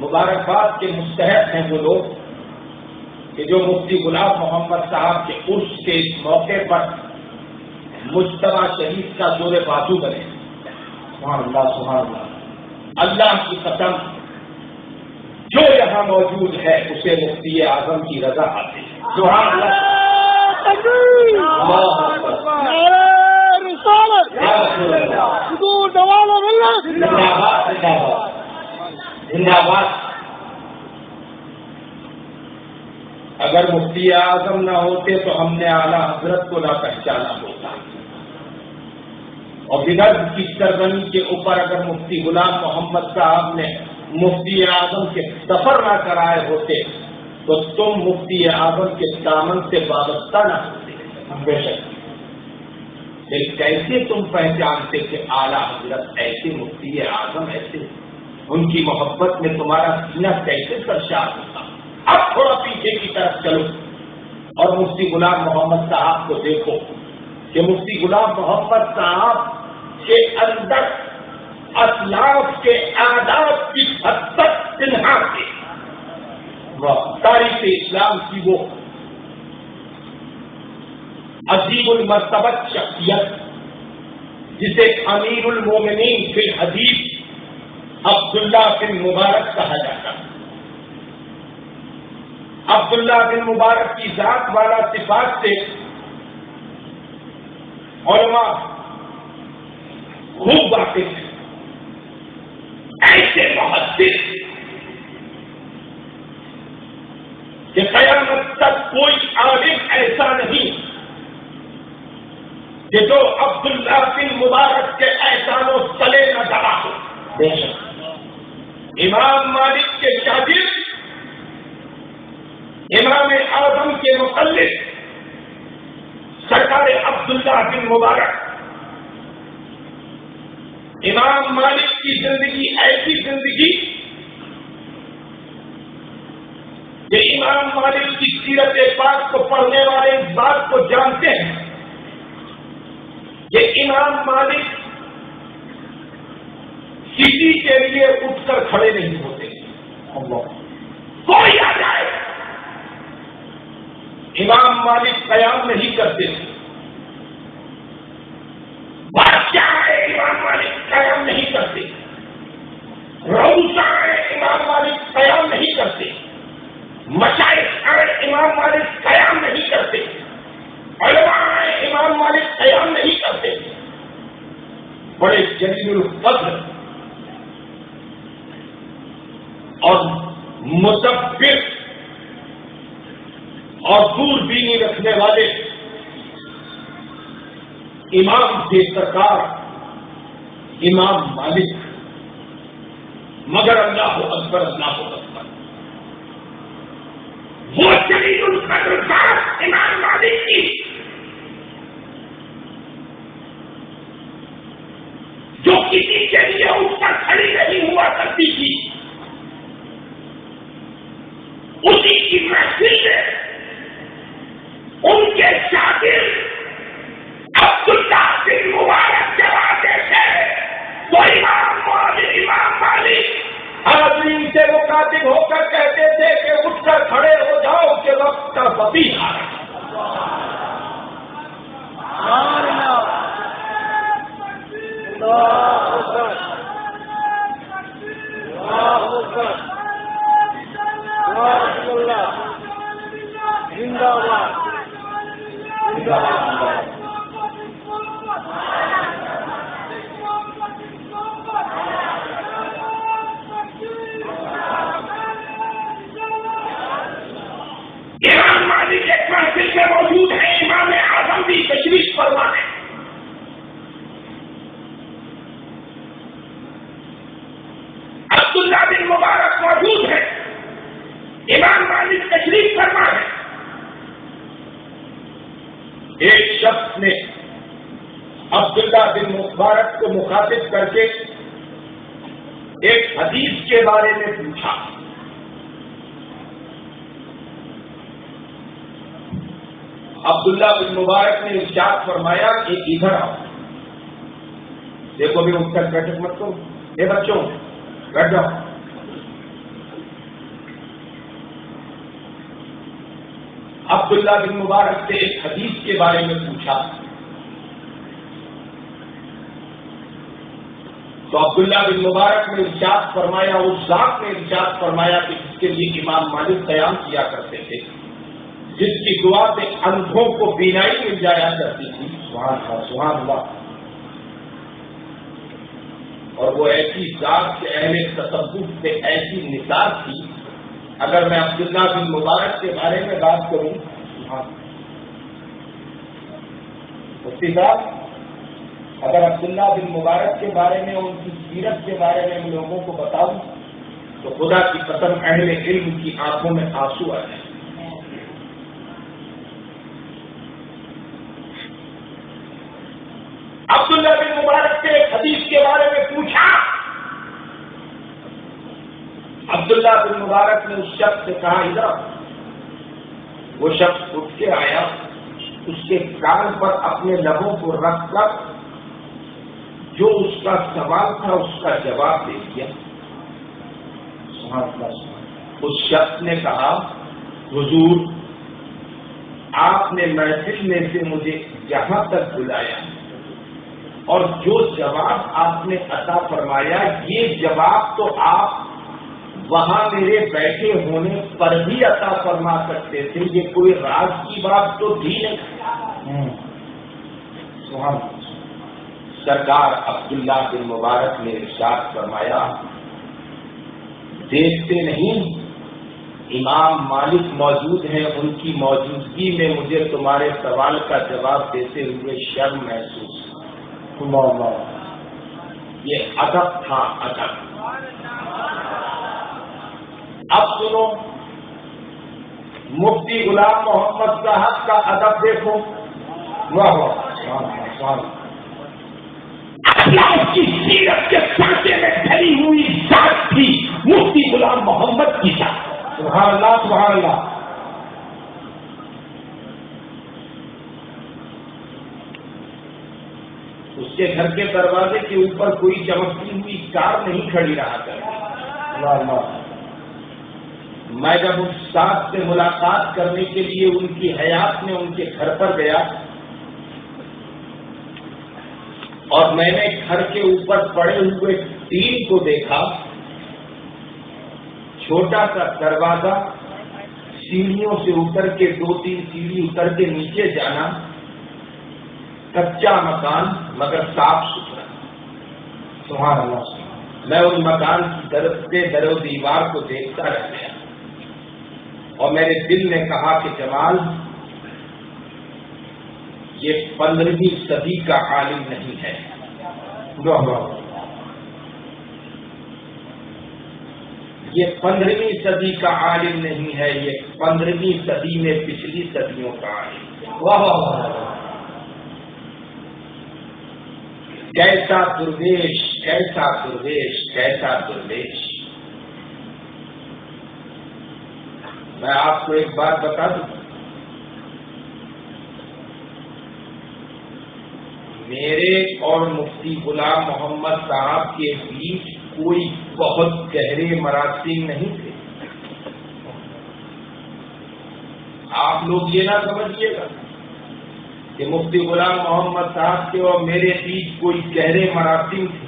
مبارکباد کے مستحق ہیں وہ لوگ کہ جو مفتی غلام محمد صاحب کے عرس کے اس موقع پر مجتمع شریف کا زور بازو بنے. سبحان اللہ سبحان اللہ. اللہ کی قسم، جو یہاں موجود ہے اسے مفتی اعظم کی رضا حاصل ہے. سبحان اللہ. اگر مفتی اعظم نہ ہوتے تو ہم نے اعلیٰ حضرت کو نہ پہچانا ہوتا. اور بغیر کی سرزمین کے اوپر اگر مفتی غلام محمد صاحب نے مفتی اعظم کے سفر نہ کرائے ہوتے تو تم مفتی اعظم کے دامن سے وابستہ نہ ہوتے. بے شک. لیکن کیسے تم پہچانتے کہ اعلیٰ حضرت ایسے، مفتی اعظم ایسے؟ ان کی محبت میں تمہارا سینہ کیسے سرشار ہوتا؟ اب تھوڑا پیچھے کی طرف چلو اور مفتی غلام محمد صاحب کو دیکھو کہ مفتی غلام محمد صاحب کے اندر اسلاف کے آداب کی حد تک تنہا کے تاریخ اسلام کی وہ عظیم المرتبت شخصیت جسے امیر المومنین فی الحدیث عبداللہ بن مبارک کہا جاتا ہے. عبداللہ بن مبارک کی ذات والا صفات سے علماء خوب واقف ہیں. ایسے محدث کہ قیامت تک کوئی عالم ایسا نہیں کہ جو عبداللہ بن مبارک کے احسانوں تلے نہ ڈلا ہو. امام مالک کے شاگرد، امام اعظم کے مقلد سرکار عبداللہ بن مبارک. امام مالک کی زندگی ایسی زندگی کہ امام مالک کی سیرت پاک کو پڑھنے والے اس بات کو جانتے ہیں کہ امام مالک کسی کے لیے اٹھ کر کھڑے نہیں ہوتے. کوئی آ جائے امام مالک قیام نہیں کرتے. بادشاہ ہے امام مالک قیام نہیں کرتے. روزہ ہے امام مالک قیام نہیں کرتے. مشائخ ہے امام مالک قیام نہیں کرتے. علماء ہے امام مالک قیام نہیں کرتے. بڑے جلیل القدر اور مدبر اور دور بینی رکھنے والے امام کے سرکار امام مالک. مگر اللہ اکبر اللہ اکبر، وہ جلیل القدر ذات امام مالک کی جو کسی کے لیے اٹھ کر کھڑی نہیں ہوا کرتی تھی، اسی کی محفل میں ان کے شاگرد امام مالک تشریف فرما ہے. ایک شخص نے عبداللہ بن مبارک کو مخاطب کر کے ایک حدیث کے بارے میں پوچھا. عبداللہ بن مبارک نے ارشاد فرمایا کہ ادھر آؤ. دیکھو بھی اٹھ کر بیٹھک مت کرو. اے بچوں بیٹھ جاؤ. عبداللہ بن مبارک سے ایک حدیث کے بارے میں پوچھا تو عبداللہ بن مبارک نے ارشاد فرمایا, اس ذات نے ارشاد فرمایا کہ جس کے لیے امام مالک قیام کیا کرتے تھے, جس کی دعا سے اندھوں کو بینائی مل جایا کرتی تھی. سبحان اللہ سبحان اللہ. اور وہ ایسی ذات کے اہل تصوف سے ایسی نثار تھی. اگر میں عبداللہ بن مبارک کے بارے میں بات کروں, مفتی صاحب, اگر عبداللہ بن مبارک کے بارے میں, ان کی سیرت کے بارے میں لوگوں کو بتاؤں تو خدا کی قسم اہل علم کی آنکھوں میں آنسو آ جائیں. عبداللہ بن مبارک کے ایک حدیث کے بارے میں پوچھا. عبداللہ بن مبارک نے اس شخص سے کہا ادھر. وہ شخص اٹھ کے آیا, اس کے کان پر اپنے لبوں کو رکھ کر جو اس کا سوال تھا اس کا جواب دے دیا. اس شخص نے کہا حضور آپ نے محفل میں سے مجھے یہاں تک بلایا اور جو جواب آپ نے عطا فرمایا یہ جواب تو آپ وہاں میرے بیٹھے ہونے پر بھی عطا فرما سکتے تھے. یہ کوئی راز کی بات تو تھی نہیں. سرکار عبداللہ بن مبارک نے ارشاد فرمایا دیکھتے نہیں امام مالک موجود ہیں, ان کی موجودگی میں مجھے تمہارے سوال کا جواب دیتے ہوئے شرم محسوس. یہ ادب تھا, ادب. اب سنو مفتی غلام محمد صاحب کا ادب دیکھو. اللہ کی سیرت کے سانچے میں ڈھلی ہوئی ذات تھی مفتی غلام محمد کی ذات. سبحان اللہ سبحان اللہ. اس کے گھر کے دروازے کے اوپر کوئی چمکتی ہوئی کار نہیں کھڑی رہا کرتی. میں جب اس ساتھ سے ملاقات کرنے کے لیے ان کی حیات میں ان کے گھر پر گیا اور میں نے گھر کے اوپر پڑے ہوئے ٹین کو دیکھا. چھوٹا سا دروازہ, سیڑھیوں سے اتر کے 2-3 سیڑھی اتر کے نیچے جانا, کچا مکان مگر صاف ستھرا. سبحان اللہ. میں ان مکان کی طرف سے در و دیوار کو دیکھتا رہ گیا اور میرے دل نے کہا کہ جمال یہ 15ویں صدی کا عالم نہیں ہے. یہ 15ویں صدی کا عالم نہیں ہے, یہ 15ویں صدی میں پچھلی صدیوں کا عالم. واہ کیسا درویش, کیسا درویش, کیسا درویش. میں آپ کو ایک بات بتا دوں, میرے اور مفتی غلام محمد صاحب کے بیچ کوئی بہت گہرے مراسم نہیں تھے. آپ لوگ یہ نہ سمجھیے گا کہ مفتی غلام محمد صاحب کے اور میرے بیچ کوئی گہرے مراسم تھے.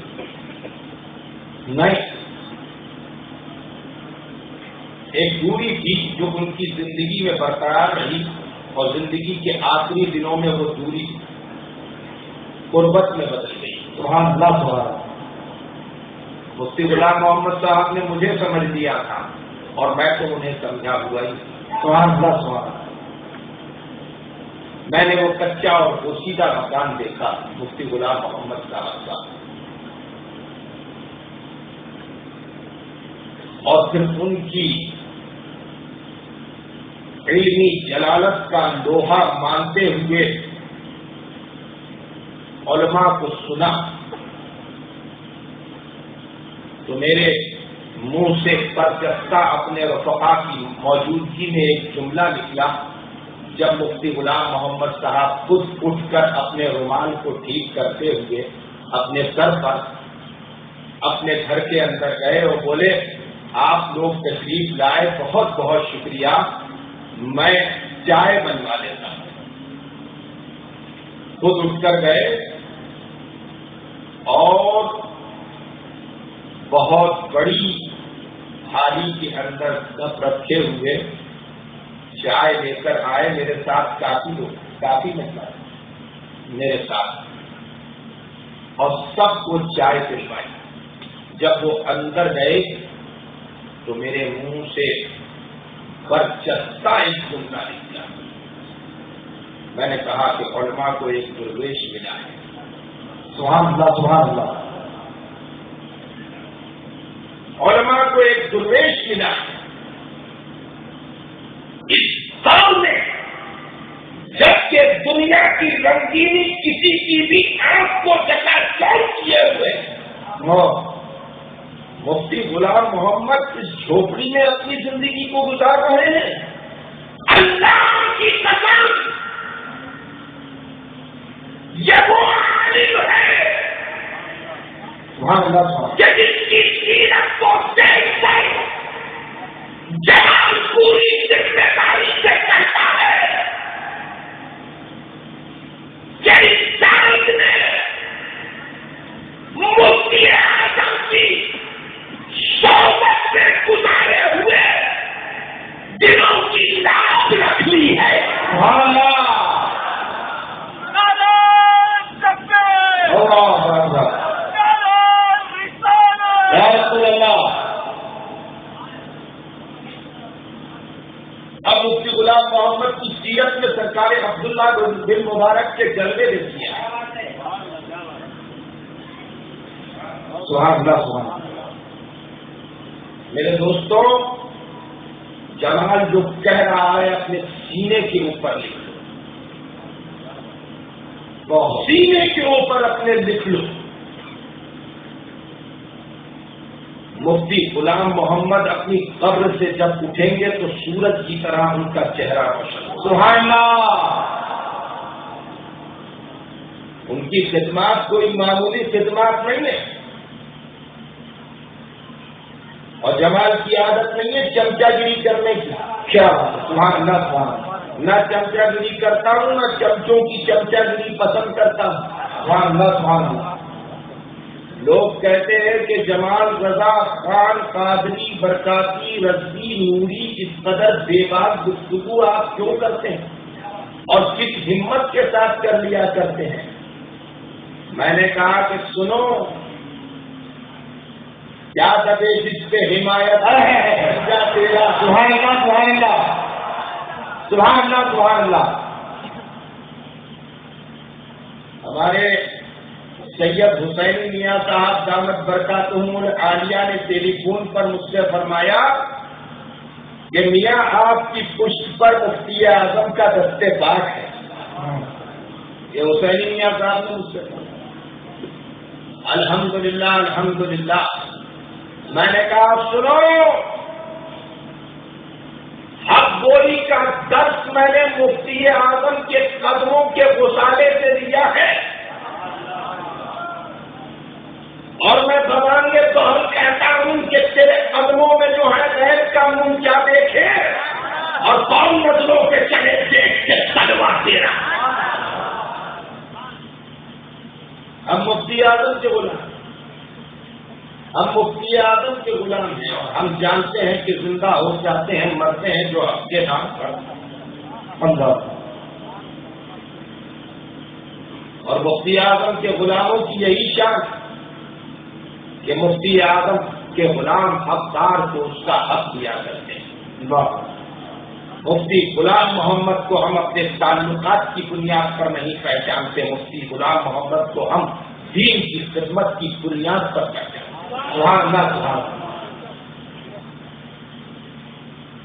نہیں, ایک دوری تھی جو ان کی زندگی میں برقرار رہی اور زندگی کے آخری دنوں میں وہ دوری قربت میں بدل گئی. سبحان اللہ سبحان. مفتی غلام محمد صاحب نے مجھے سمجھ لیا تھا اور میں تو انہیں سمجھا ہوا ہی. سبحان اللہ سبحان. میں نے وہ کچا اور پوشیدہ مکان دیکھا مفتی غلام محمد صاحب کا, اور پھر ان کی علمی جلالت کا لوہا مانتے ہوئے علماء کو سنا تو میرے منہ سے برجستہ اپنے رفقا کی موجودگی میں ایک جملہ نکلا جب مفتی غلام محمد صاحب خود اٹھ کر اپنے رومال کو ٹھیک کرتے ہوئے اپنے سر پر اپنے گھر کے اندر گئے اور بولے آپ لوگ تشریف لائے بہت بہت شکریہ میں چائے بنوا لیتا ہوں خود اٹھ کر گئے اور بہت بڑی تھالی کے اندر کپ رکھے ہوئے چائے لے کر آئے میرے ساتھ کافی ملا میرے ساتھ اور سب کو چائے پلوائی جب وہ اندر گئے تو میرے منہ سے برجستہ ایک جملہ نکلا میں نے کہا کہ علماء کو ایک درویش ملا ہے سبحان اللہ سبحان اللہ علماء کو ایک درویش ملا ہے اس سال میں جبکہ دنیا کی رنگینی کسی کی بھی آنکھ کو چکا چوک کیے ہوئے مفتی غلام محمد اس جھوپڑی میں اپنی زندگی کو گزار رہے ہیں اللہ کی قسم یہ وہ عالم ہے کہ جس کی سیرت کو دیکھ کر جمال پوری ذمہ داری سے کرتا ہے کہ انسان نے مفتی اعظم کی صحبت میں گزارے ہوئے دنوں کی لاج رکھ لی ہے اب مفتی غلام محمد کی سیرت میں سرکار عبداللہ بن مبارک کے جلوے دیکھیے سبحان اللہ سبحان اللہ میرے دوستوں جمال جو کہہ رہا ہے اپنے سینے کے اوپر لکھ لو سینے کے اوپر اپنے لکھ لو مفتی غلام محمد اپنی قبر سے جب اٹھیں گے تو سورج کی طرح ان کا چہرہ روشن ہوگا سبحان اللہ ان کی خدمات کوئی معمولی خدمات نہیں ہے اور جمال کی عادت نہیں ہے چمچا گیری کرنے کی کیا سبحان اللہ سبحان اللہ نہ چمچا گیری کرتا ہوں نہ چمچوں کی چمچا گیری پسند کرتا ہوں سبحان اللہ سبحان اللہ لوگ کہتے ہیں کہ جمال رضا خان قادری برکاتی رضوی نوری اس قدر بے باک گفتگو آپ کیوں کرتے ہیں اور کس ہمت کے ساتھ کر لیا کرتے ہیں میں نے کہا کہ سنو کیا دبے جس پہ حمایت ہے سبحان اللہ سبحان اللہ سبحان اللہ سبحان اللہ ہمارے سید حسین میاں صاحب دامت برکاتہم العالیہ نے ٹیلی فون پر مجھ سے فرمایا کہ میاں آپ کی پشت پر مفتی اعظم کا دستے پاک ہے یہ حسین میاں صاحب نے مجھ سے فرمایا الحمدللہ الحمدللہ میں نے کہا سنو حق بولی کا درس میں نے مفتی اعظم کے قدموں کے غسالے سے لیا ہے اور میں بتائیے تو ہم کہتا ہوں کہ تیرے قدموں میں جو ہے غیر کا منہ کیا دیکھے اور کون نسلوں کے چلے دیکھ کے تلوا دے رہا ہم مفتی اعظم کے غلام ہم مفتی اعظم کے غلام ہیں اور ہم جانتے ہیں کہ زندہ ہو جاتے ہیں مرتے ہیں جو آپ کے نام پر اور مفتی اعظم کے غلاموں کی یہی شان کہ مفتی اعظم کے غلام حقدار کو اس کا حق دیا کرتے ہیں مفتی غلام محمد کو ہم اپنے تعلقات کی بنیاد پر نہیں پہچانتے مفتی غلام محمد کو ہم دین کی خدمت کی بنیاد پر پہچانتے سبحان اللہ سبحان اللہ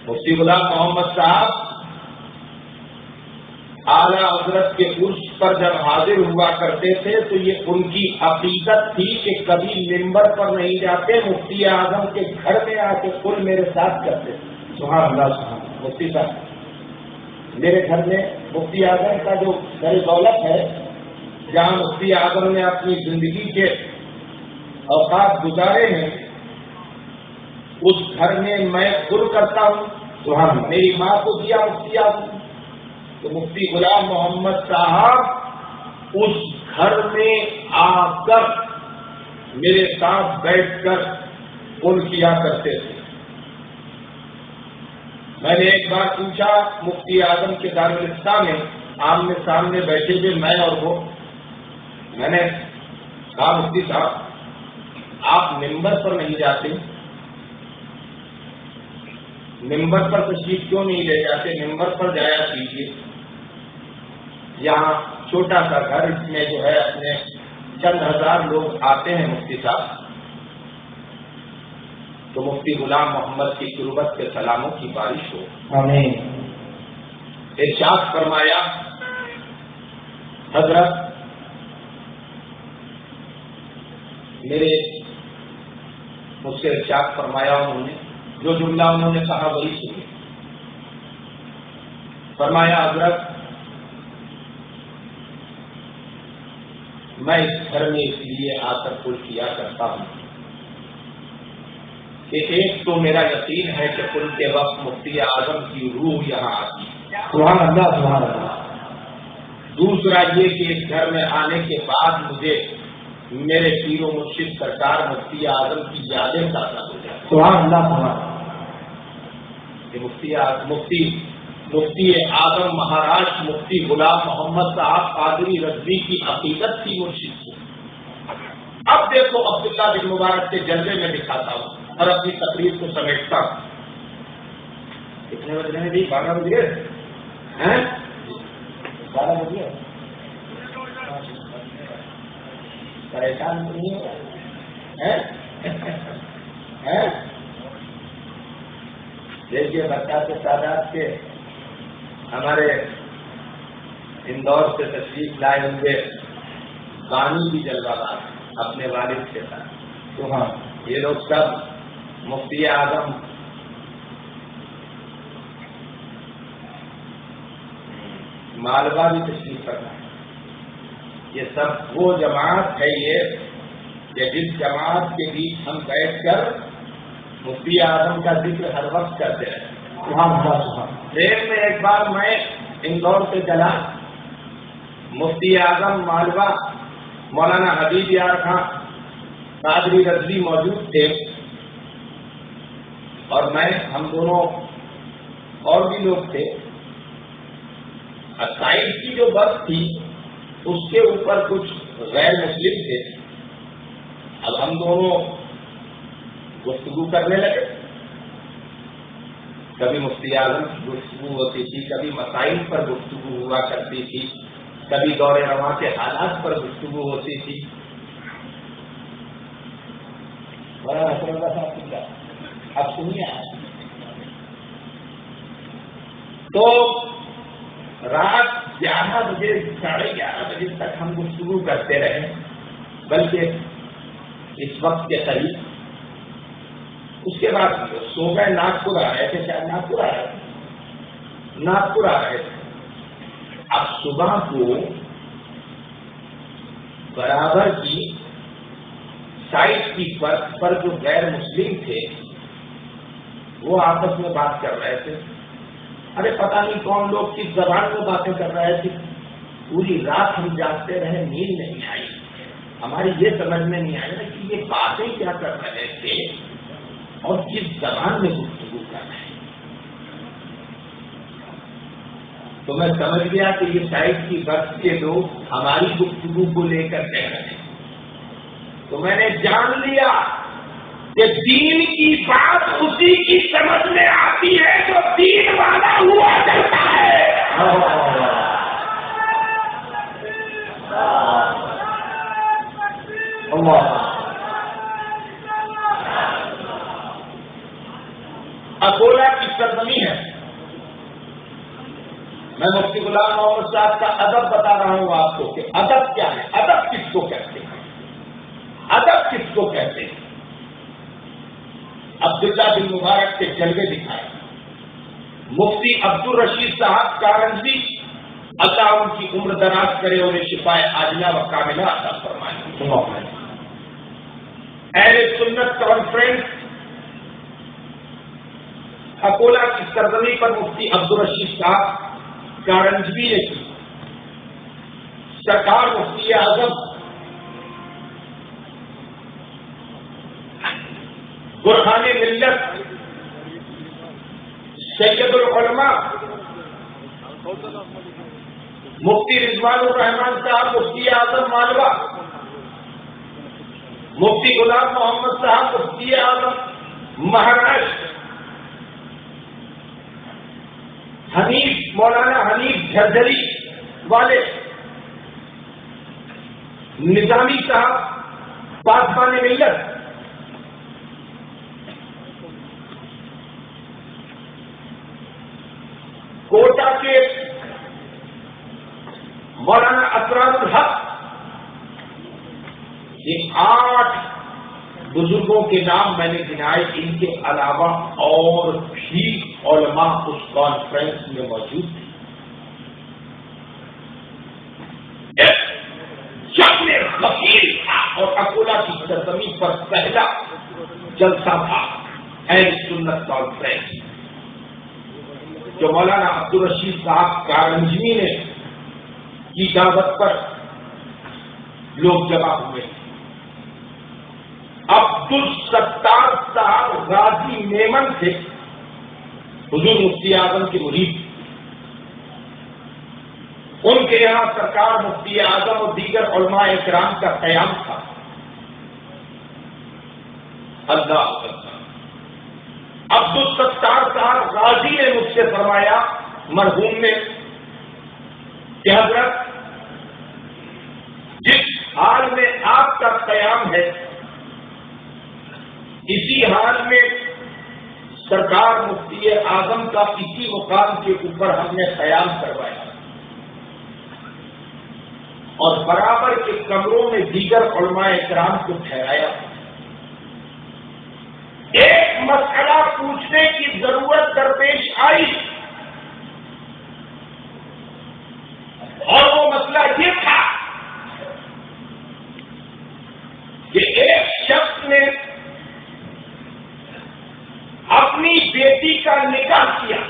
مفتی غلام محمد صاحب اعلیٰ حضرت کے عرش پر جب حاضر ہوا کرتے تھے تو یہ ان کی عقیدت تھی کہ کبھی ممبر پر نہیں جاتے، مفتی اعظم کے گھر میں آ کے کل میرے ساتھ کرتے تھے۔ سبحان اللہ، سبحان اللہ۔ مفتی صاحب میرے گھر میں مفتی اعظم کا جو گھر دولت ہے، جہاں مفتی اعظم نے اپنی زندگی کے اوقات گزارے ہیں، اس گھر میں میں خود کرتا ہوں۔ سبحان اللہ۔ میری ماں کو دیا مفتی اعظم، تو مفتی غلام محمد صاحب اس گھر میں آ کر میرے ساتھ بیٹھ کر قول کیا کرتے تھے۔ میں نے ایک بار پوچھا مفتی اعظم کے دارالفتہ میں آمنے سامنے بیٹھے ہوئے میں اور وہ، میں نے کہا مفتی صاحب آپ ممبر پر نہیں جاتے، ممبر پر تشریف کیوں نہیں لے جاتے؟ ممبر پر جایا کیجیے، یہاں چھوٹا سا گھر، اس میں جو ہے اپنے چند ہزار لوگ آتے ہیں مفتی صاحب۔ تو مفتی غلام محمد کی قربت کے سلاموں کی بارش ہو، آمین۔ ارشاد فرمایا حضرت، میرے مجھ سے ارشاد فرمایا، انہوں نے جو جملہ انہوں نے کہا وہی سنی۔ فرمایا حضرت میں اس گھر میں اس لیے آ کر قول کیا کرتا ہوں کہ ایک تو میرا یقین ہے کہ قول کے وقت مفتی اعظم کی روح یہاں آتی ہے، سبحان اللہ، سبحان اللہ۔ دوسرا یہ کہ اس گھر میں آنے کے بعد مجھے میرے پیر و مرشد سرکار مفتی اعظم کی یادیں تازہ ہو جاتی، سبحان اللہ، سبحان اللہ۔ مفتی اعظم مہاراشٹر مفتی غلام محمد صاحب قادری رضوی کی عقیدت تھی مرشد کی۔ اب دیکھو عبداللہ بن مبارک کے جلوے میں دکھاتا ہوں اور اپنی تقریر کو سمیٹتا ہوں۔ کتنے بج رہے ہیں جی؟ 12 بج گئے ہیں؟ 12 بج گئے؟ پریشان نہیں ہو رہا ہے؟ دیکھیے برکات سادات کے ہمارے اندور سے تشریف لائے ہوئے بانی بھی جلوہ باز اپنے والد کے ساتھ، تو ہاں یہ لوگ سب مفتی اعظم مالوا بھی تشریف کرنا ہے۔ یہ سب وہ جماعت ہے یہ کہ جس جماعت کے بیچ ہم بیٹھ کر مفتی اعظم کا ذکر ہر وقت کرتے رہے۔ ٹرین میں ایک بار میں اندور سے چلا، مفتی اعظم مالوا مولانا حبیب یار خان قادری رضوی موجود تھے، اور میں، ہم دونوں اور بھی لوگ تھے۔ سائڈ کی جو بس تھی اس کے اوپر کچھ غیر مسلم تھے۔ اب ہم دونوں گفتگو کرنے لگے، کبھی مفتی اعظم کی گفتگو ہوتی تھی، کبھی مسائل پر گفتگو ہوا کرتی تھی، کبھی دور رواں کے حالات پر گفتگو ہوتی تھی۔ اب سنیے، تو رات 11 بجے 11:30 بجے تک ہم گفتگو کرتے رہے، بلکہ اس وقت کے قریب۔ اس کے بعد سو گئے، ناگپور آ رہے تھے، شاید ناگپور آ رہے تھے۔ اب صبح کو برابر کی سائٹ کی پر جو غیر مسلم تھے وہ آپس میں بات کر رہے تھے۔ ارے پتہ نہیں کون لوگ کس زبان میں باتیں کر رہے تھے۔ پوری رات ہم جاگتے رہے، نیند نہیں آئی، ہماری یہ سمجھ میں نہیں آیا کہ یہ باتیں کیا کر رہے تھے اور کس زبان میں گفتگو کر رہے ہیں۔ تو میں سمجھ گیا کہ یہ سائٹ کی بس کے لوگ ہماری گفتگو کو لے کر کہہ رہے ہیں۔ تو میں نے جان لیا کہ دین کی بات اسی کی سمجھ میں آتی ہے جو دین والا ہوا کرتا ہے۔ اکولا کی سرزمین ہے، میں مفتی غلام محمد صاحب کا ادب بتا رہا ہوں آپ کو کہ ادب کیا ہے، ادب کس کو کہتے ہیں، ادب کس کو کہتے ہیں۔ عبداللہ بن مبارک کے جلوے دکھائے، مفتی عبدالرشید صاحب کارنجوی، اللہ ان کی عمر دراز کرے، انہیں شفائے عاجلہ و کاملہ عطا فرمائے۔ اہل سنت کانفرنس اکولا کی سرزمین پر مفتی عبدالرشید صاحب کارنجوی نے کی، سرکار مفتی اعظم برہان ملت سید العلماء مفتی رضوان الرحمان صاحب مفتی اعظم مالوا، مفتی غلام محمد صاحب مفتی اعظم مہاراشٹر، حنیف مولانا حنیف جھرجھری والے، نظامی صاحب پاسبان ملت، کوٹا کے مولانا اسرار الحق، یہ 8 بزرگوں کے نام میں نے گنائے، ان کے علاوہ اور بھی علماء اس کانفرنس میں موجود تھے۔ جب میں وکیل تھا اور اکولا کی سرزمین پر پہلا جلسہ تھا اہل سنت کانفرنس، جو مولانا عبدالرشید صاحب کارنجوی نے کی دعوت پر لوگ جمع ہوئے۔ عبدالستار صاحب غازی میمن تھے، حضور مفتی اعظم کے مرید، ان کے یہاں سرکار مفتی اعظم اور دیگر علماء اکرام کا قیام تھا۔ اللہ عبدالستار صاحب غازی نے مجھ سے فرمایا، مرحوم نے، کہ حضرت جس حال میں آپ کا قیام ہے اسی حال میں سرکار مفتی اعظم کا اسی مقام کے اوپر ہم نے قیام کروایا اور برابر کے کمروں میں دیگر علماء اکرام کو ٹھہرایا۔ ایک مسئلہ پوچھنے کی ضرورت درپیش آئی اور وہ مسئلہ یہ تھا کہ ایک شخص نے اپنی بیٹی کا نکاح کیا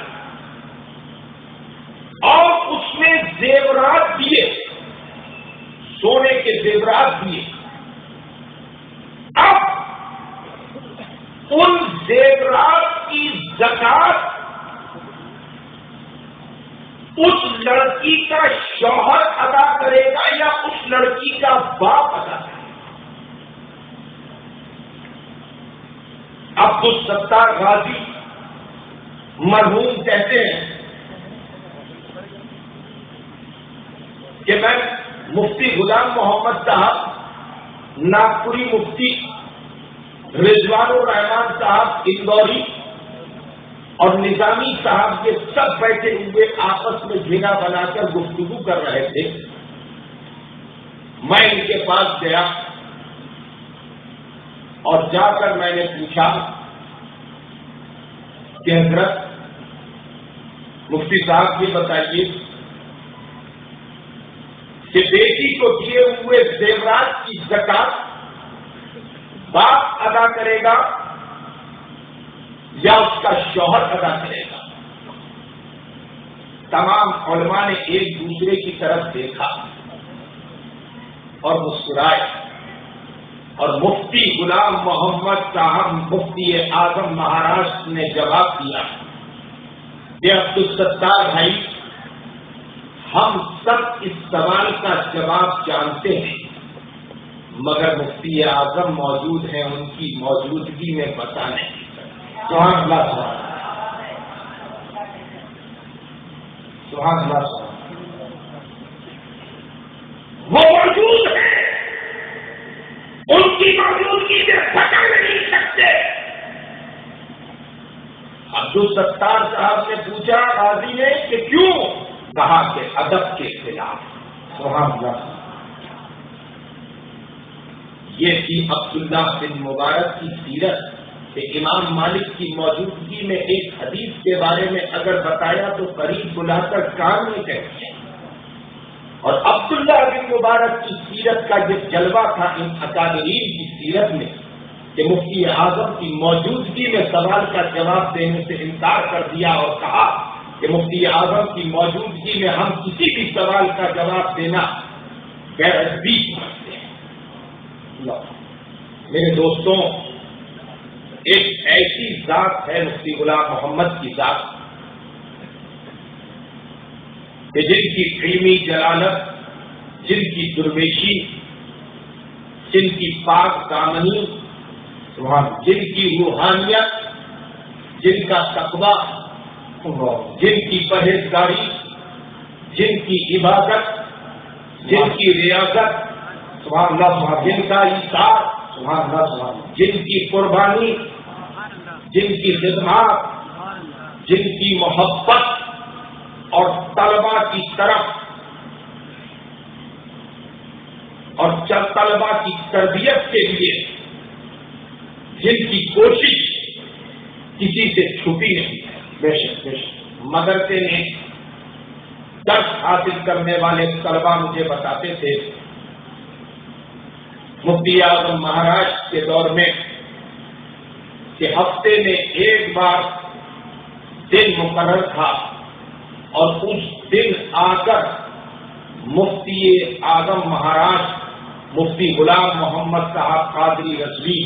اور اس میں زیورات دیے، سونے کے زیورات دیے۔ اب ان زیورات کی زکات اس لڑکی کا شوہر ادا کرے گا یا اس لڑکی کا باپ ادا کرے گا؟ عبدالستار غازی مرحوم کہتے ہیں کہ میں مفتی غلام محمد صاحب ناگپوری، مفتی رضوان الرحمان صاحب اندوری اور نظامی صاحب یہ سب بیٹھے ہوئے آپس میں گھیرا بنا کر گفتگو کر رہے تھے۔ میں ان کے پاس گیا اور جا کر میں نے پوچھا کہ حضرت مفتی صاحب یہ بتائیے کہ بیٹی کو دیے ہوئے زیورات کی زکات باپ ادا کرے گا یا اس کا شوہر ادا کرے گا؟ تمام علماء نے ایک دوسرے کی طرف دیکھا اور مسکرائے، اور مفتی غلام محمد صاحب مفتی اعظم مہاراشٹر نے جواب دیا کہ عبدالستار بھائی، ہم سب اس سوال کا جواب جانتے ہیں مگر مفتی اعظم موجود ہیں، ان کی موجودگی میں بتا نہیں سکتے۔ سبحان اللہ، سبحان اللہ، وہ موجود ہیں، ان کی موجودگی میں بتا نہیں سکتے۔ عبدالستار صاحب نے پوچھا غازی نے کہ کیوں؟ کہا کہ ادب کے خلاف. سبحان اللہ. یہ تھی عبداللہ بن مبارک کی سیرت کہ امام مالک کی موجودگی میں ایک حدیث کے بارے میں اگر بتایا تو قریب بلا کر کام نہیں کہتے. اور عبداللہ بن مبارک کی سیرت کا یہ جلوہ تھا ان اکابرین کی سیرت میں کہ مفتی اعظم کی موجودگی میں سوال کا جواب دینے سے انکار کر دیا اور کہا کہ مفتی اعظم کی موجودگی میں ہم کسی بھی سوال کا جواب دینا غیر ادبی سمجھتے ہیں. میرے دوستوں، ایک ایسی ذات ہے مفتی غلام محمد کی ذات کہ جن کی علمی جلالت، جن کی درویشی، جن کی پاک دامنی، جن کی روحانیت، جن کا تقویٰ، جن کی پرہیزگاری، جن کی عبادت، جن کی ریاضت، جن کا ایثار، جن کی قربانی، جن کی خدمات، جن کی محبت اور طلبا کی طرف اور طلبا کی تربیت کے لیے جن کی کوشش کسی سے چھپی نہیں ہے. بے شک مدرسے میں درس حاصل کرنے والے طلبا مجھے بتاتے تھے مفتی اعظم مہاراشٹر کے دور میں کہ ہفتے میں ایک بار دن مقرر تھا اور اس دن آ کر مفتی اعظم مہاراشٹر مفتی غلام محمد صاحب قادری رضوی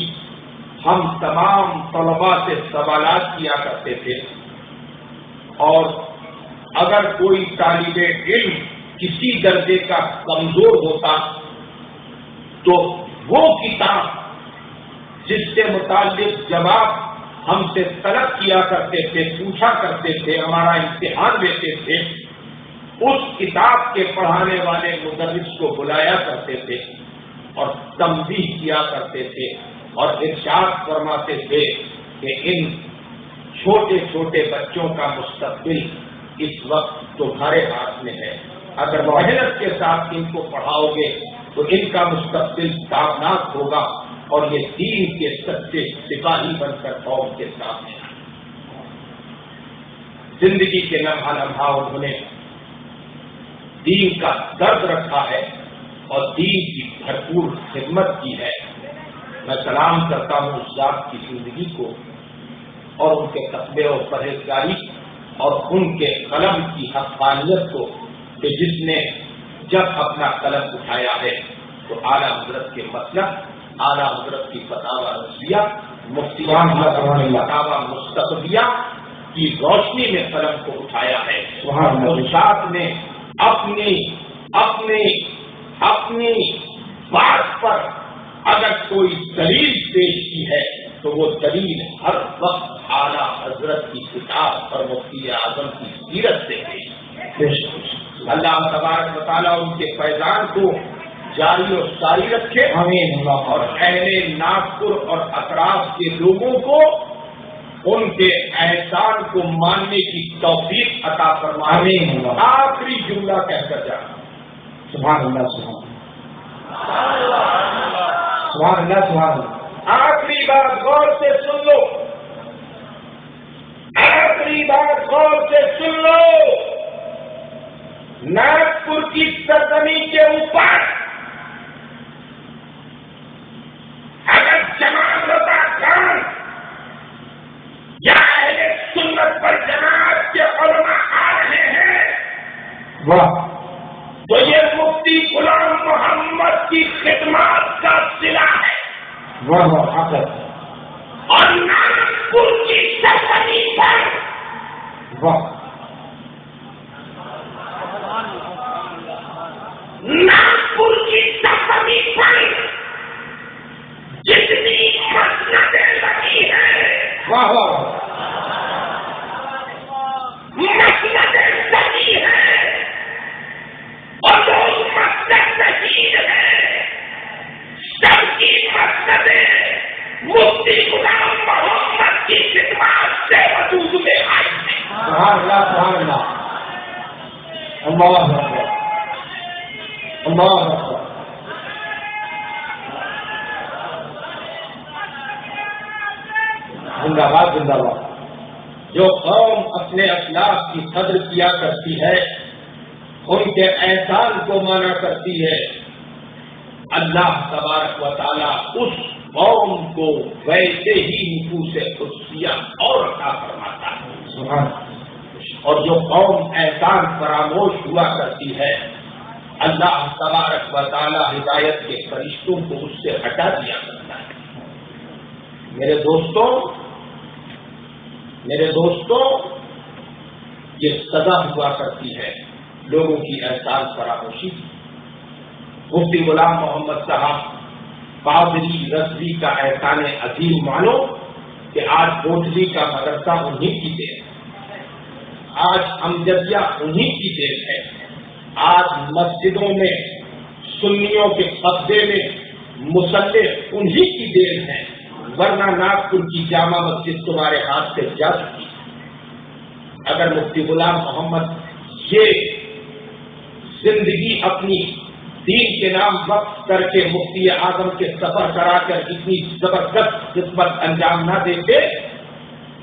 ہم تمام طلباء سے سوالات کیا کرتے تھے. اور اگر کوئی طالب علم کسی درجے کا کمزور ہوتا تو وہ کتاب جس سے متعلق جواب ہم سے طلب کیا کرتے تھے، پوچھا کرتے تھے، ہمارا امتحان دیتے تھے، اس کتاب کے پڑھانے والے مدرس کو بلایا کرتے تھے اور تنبیہ کیا کرتے تھے اور ارشاد فرماتے تھے کہ ان چھوٹے چھوٹے بچوں کا مستقبل اس وقت تمہارے ہاتھ میں ہے. اگر محنت کے ساتھ ان کو پڑھاؤ گے تو ان کا مستقبل تابناک ہوگا اور یہ دین کے سچے سپاہی بن کر قوم کے سامنے آئے. زندگی کے لمحہ لمحہ انہوں نے دین کا درد رکھا ہے اور دین کی بھرپور خدمت کی ہے. میں سلام کرتا ہوں اس ذات کی زندگی کو اور ان کے تقوی اور پرہیزگاری اور ان کے قلم کی حقانیت کو کہ جس نے جب اپنا قلم اٹھایا ہے تو اعلیٰ حضرت کے مسلک، اعلیٰ حضرت کی فتاوی رضویہ، مفتیان فتاوی مستقبیہ کی روشنی میں قلم کو اٹھایا ہے. اور ساتھ نے اپنی بات پر اگر کوئی دلیل پیش کی ہے تو وہ دلیل ہر وقت اعلیٰ حضرت کی کتاب اور مفتی اعظم کی سیرت سے ہے. اللہ تبارک و تعالیٰ ان کے فیضان کو جاری اور ساری رکھے. آمین. اور اہل ناگپور اور اطراف کے لوگوں کو ان کے احسان کو ماننے کی توفیق عطا فرمائے. آمین. آخری جملہ کہہ کر جانا. سبحان اللہ سبحان اللہ. آخری بات غور سے سن لو، آخری بات غور سے سن لو. ناگپور کی سرزمین کے اوپر اگر جماعت رضا خان یا اہل سنت پر جماعت کے علماء آ رہے ہیں تو یہ مفتی غلام محمد کی خدمات کا صلہ ہے. اور ناگپور کی سرزمین پر ناگپور کی سرزمین پر جتنی مسجدیں لگی ہیں مسجدیں لگی ہیں اور لوگ مسجد نشین ہیں، سب کی مسجدیں مفتی غلام محمد کی خدمات سے وجود میں آئی ہیں. اللہ اکبر، اللہ اکبر۔ زندہ باد، زندہ باد۔ جو قوم اپنے اسلاف کی قدر کیا کرتی ہے، ان کے احسان کو مانا کرتی ہے، اللہ تبارک و تعالیٰ اس قوم کو ویسے ہی نفوس قدسیہ اور عطا فرماتا ہے۔ اور جو قوم احسان فراموش ہوا کرتی ہے، اللہ تبارک و تعالیٰ ہدایت کے فرشتوں کو اس سے ہٹا دیا کرتا ہے۔ میرے دوستوں، یہ سزا ہوا کرتی ہے لوگوں کی احسان فراموشی کی۔ مفتی غلام محمد صاحب قادری رضوی کا احسان عظیم مانو کہ آج کوٹلی کا مدرسہ انہیں کی دیر ہے، آج امجدیہ انہیں کی دیر ہے، آج مسجدوں میں سنیوں کے قبضے میں مصلح انہیں کی دیر ہے، ورنہ ناگپور کی جامع مسجد تمہارے ہاتھ سے جا چکی۔ اگر مفتی غلام محمد یہ زندگی اپنی دین کے نام وقف کر کے مفتی اعظم کے سفر کرا کر اتنی زبردست خدمت انجام نہ دیتے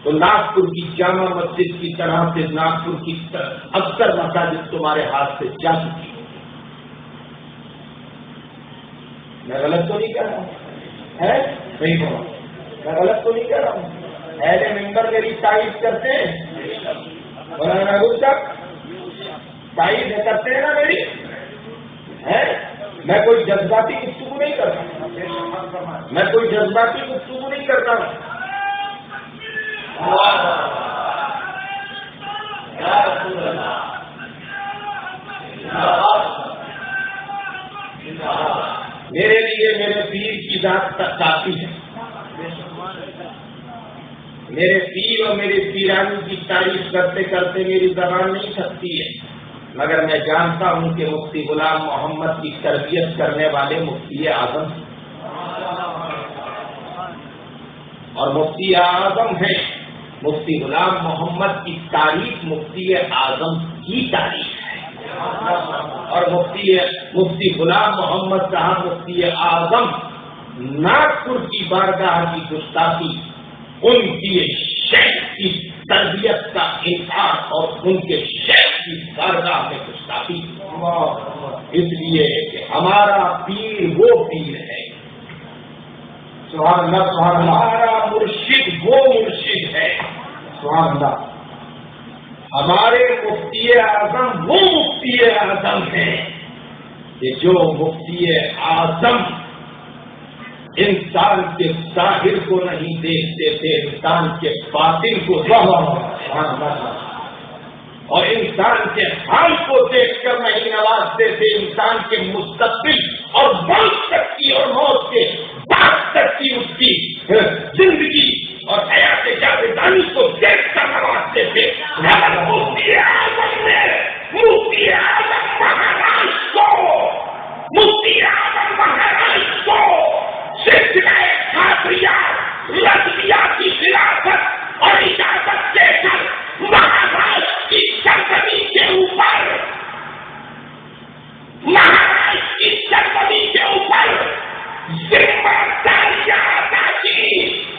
تو ناگپور کی جامع مسجد کی طرح سے ناگپور کی اکثر مساجد تمہارے ہاتھ سے جا چکی۔ میں غلط تو نہیں کہہ رہا ہوں، ہے نہیں بولا، میں غلط تو نہیں کہہ رہا ہوں۔ اہل ممبر میری تعریف کرتے ہیں، مولانا محبوب صاحب تعریف کرتے ہیں نا میری، ہے؟ میں کوئی جذباتی گفتگو نہیں کرتا، میں کوئی جذباتی گفتگو نہیں کرتا ہوں۔ میرے لیے میرے پیر کی ذات تک کافی ہے، میرے پیر اور میرے پیرانی کی تعریف کرتے کرتے میری زبان نہیں تھکتی ہے، مگر میں جانتا ہوں کہ مفتی غلام محمد کی تربیت کرنے والے مفتی اعظم اور مفتی اعظم ہیں۔ مفتی غلام محمد کی تعریف مفتی اعظم کی تعریف ہے، اور مفتی غلام محمد صاحب مفتی اعظم ناگپور کی بارگاہ کی گستاخی، ان کی شیخ کی تربیت کا انکار اور ان کے شیخ کی بارگاہ میں گستاخی، اس لیے کہ ہمارا پیر وہ پیر ہے، سبحان اللہ، سبحان اللہ، ہمارا مرشد وہ مرشد ہے، سبحان اللہ، ہمارے مفتی اعظم وہ مفتی اعظم ہیں کہ جو مفتی اعظم انسان کے ظاہر کو نہیں دیکھتے تھے، انسان کے باطن کو اور انسان کے حال کو دیکھ کر نہیں نوازتے تھے، انسان کے مستقبل اور موت تک کی اور موت کے بعد تک کی اس کی زندگی اور حیات جاویدانی کو دیکھ کر نوازتے تھے۔ مفتی اعظم نے مفتی اعظم مہاراج کو سلسلہ خاصیات رضویہ کی خلافت اور اجازت دے کر مہاراشٹر کی سرزمین کے اوپر ذمہ داریاں ادا کی،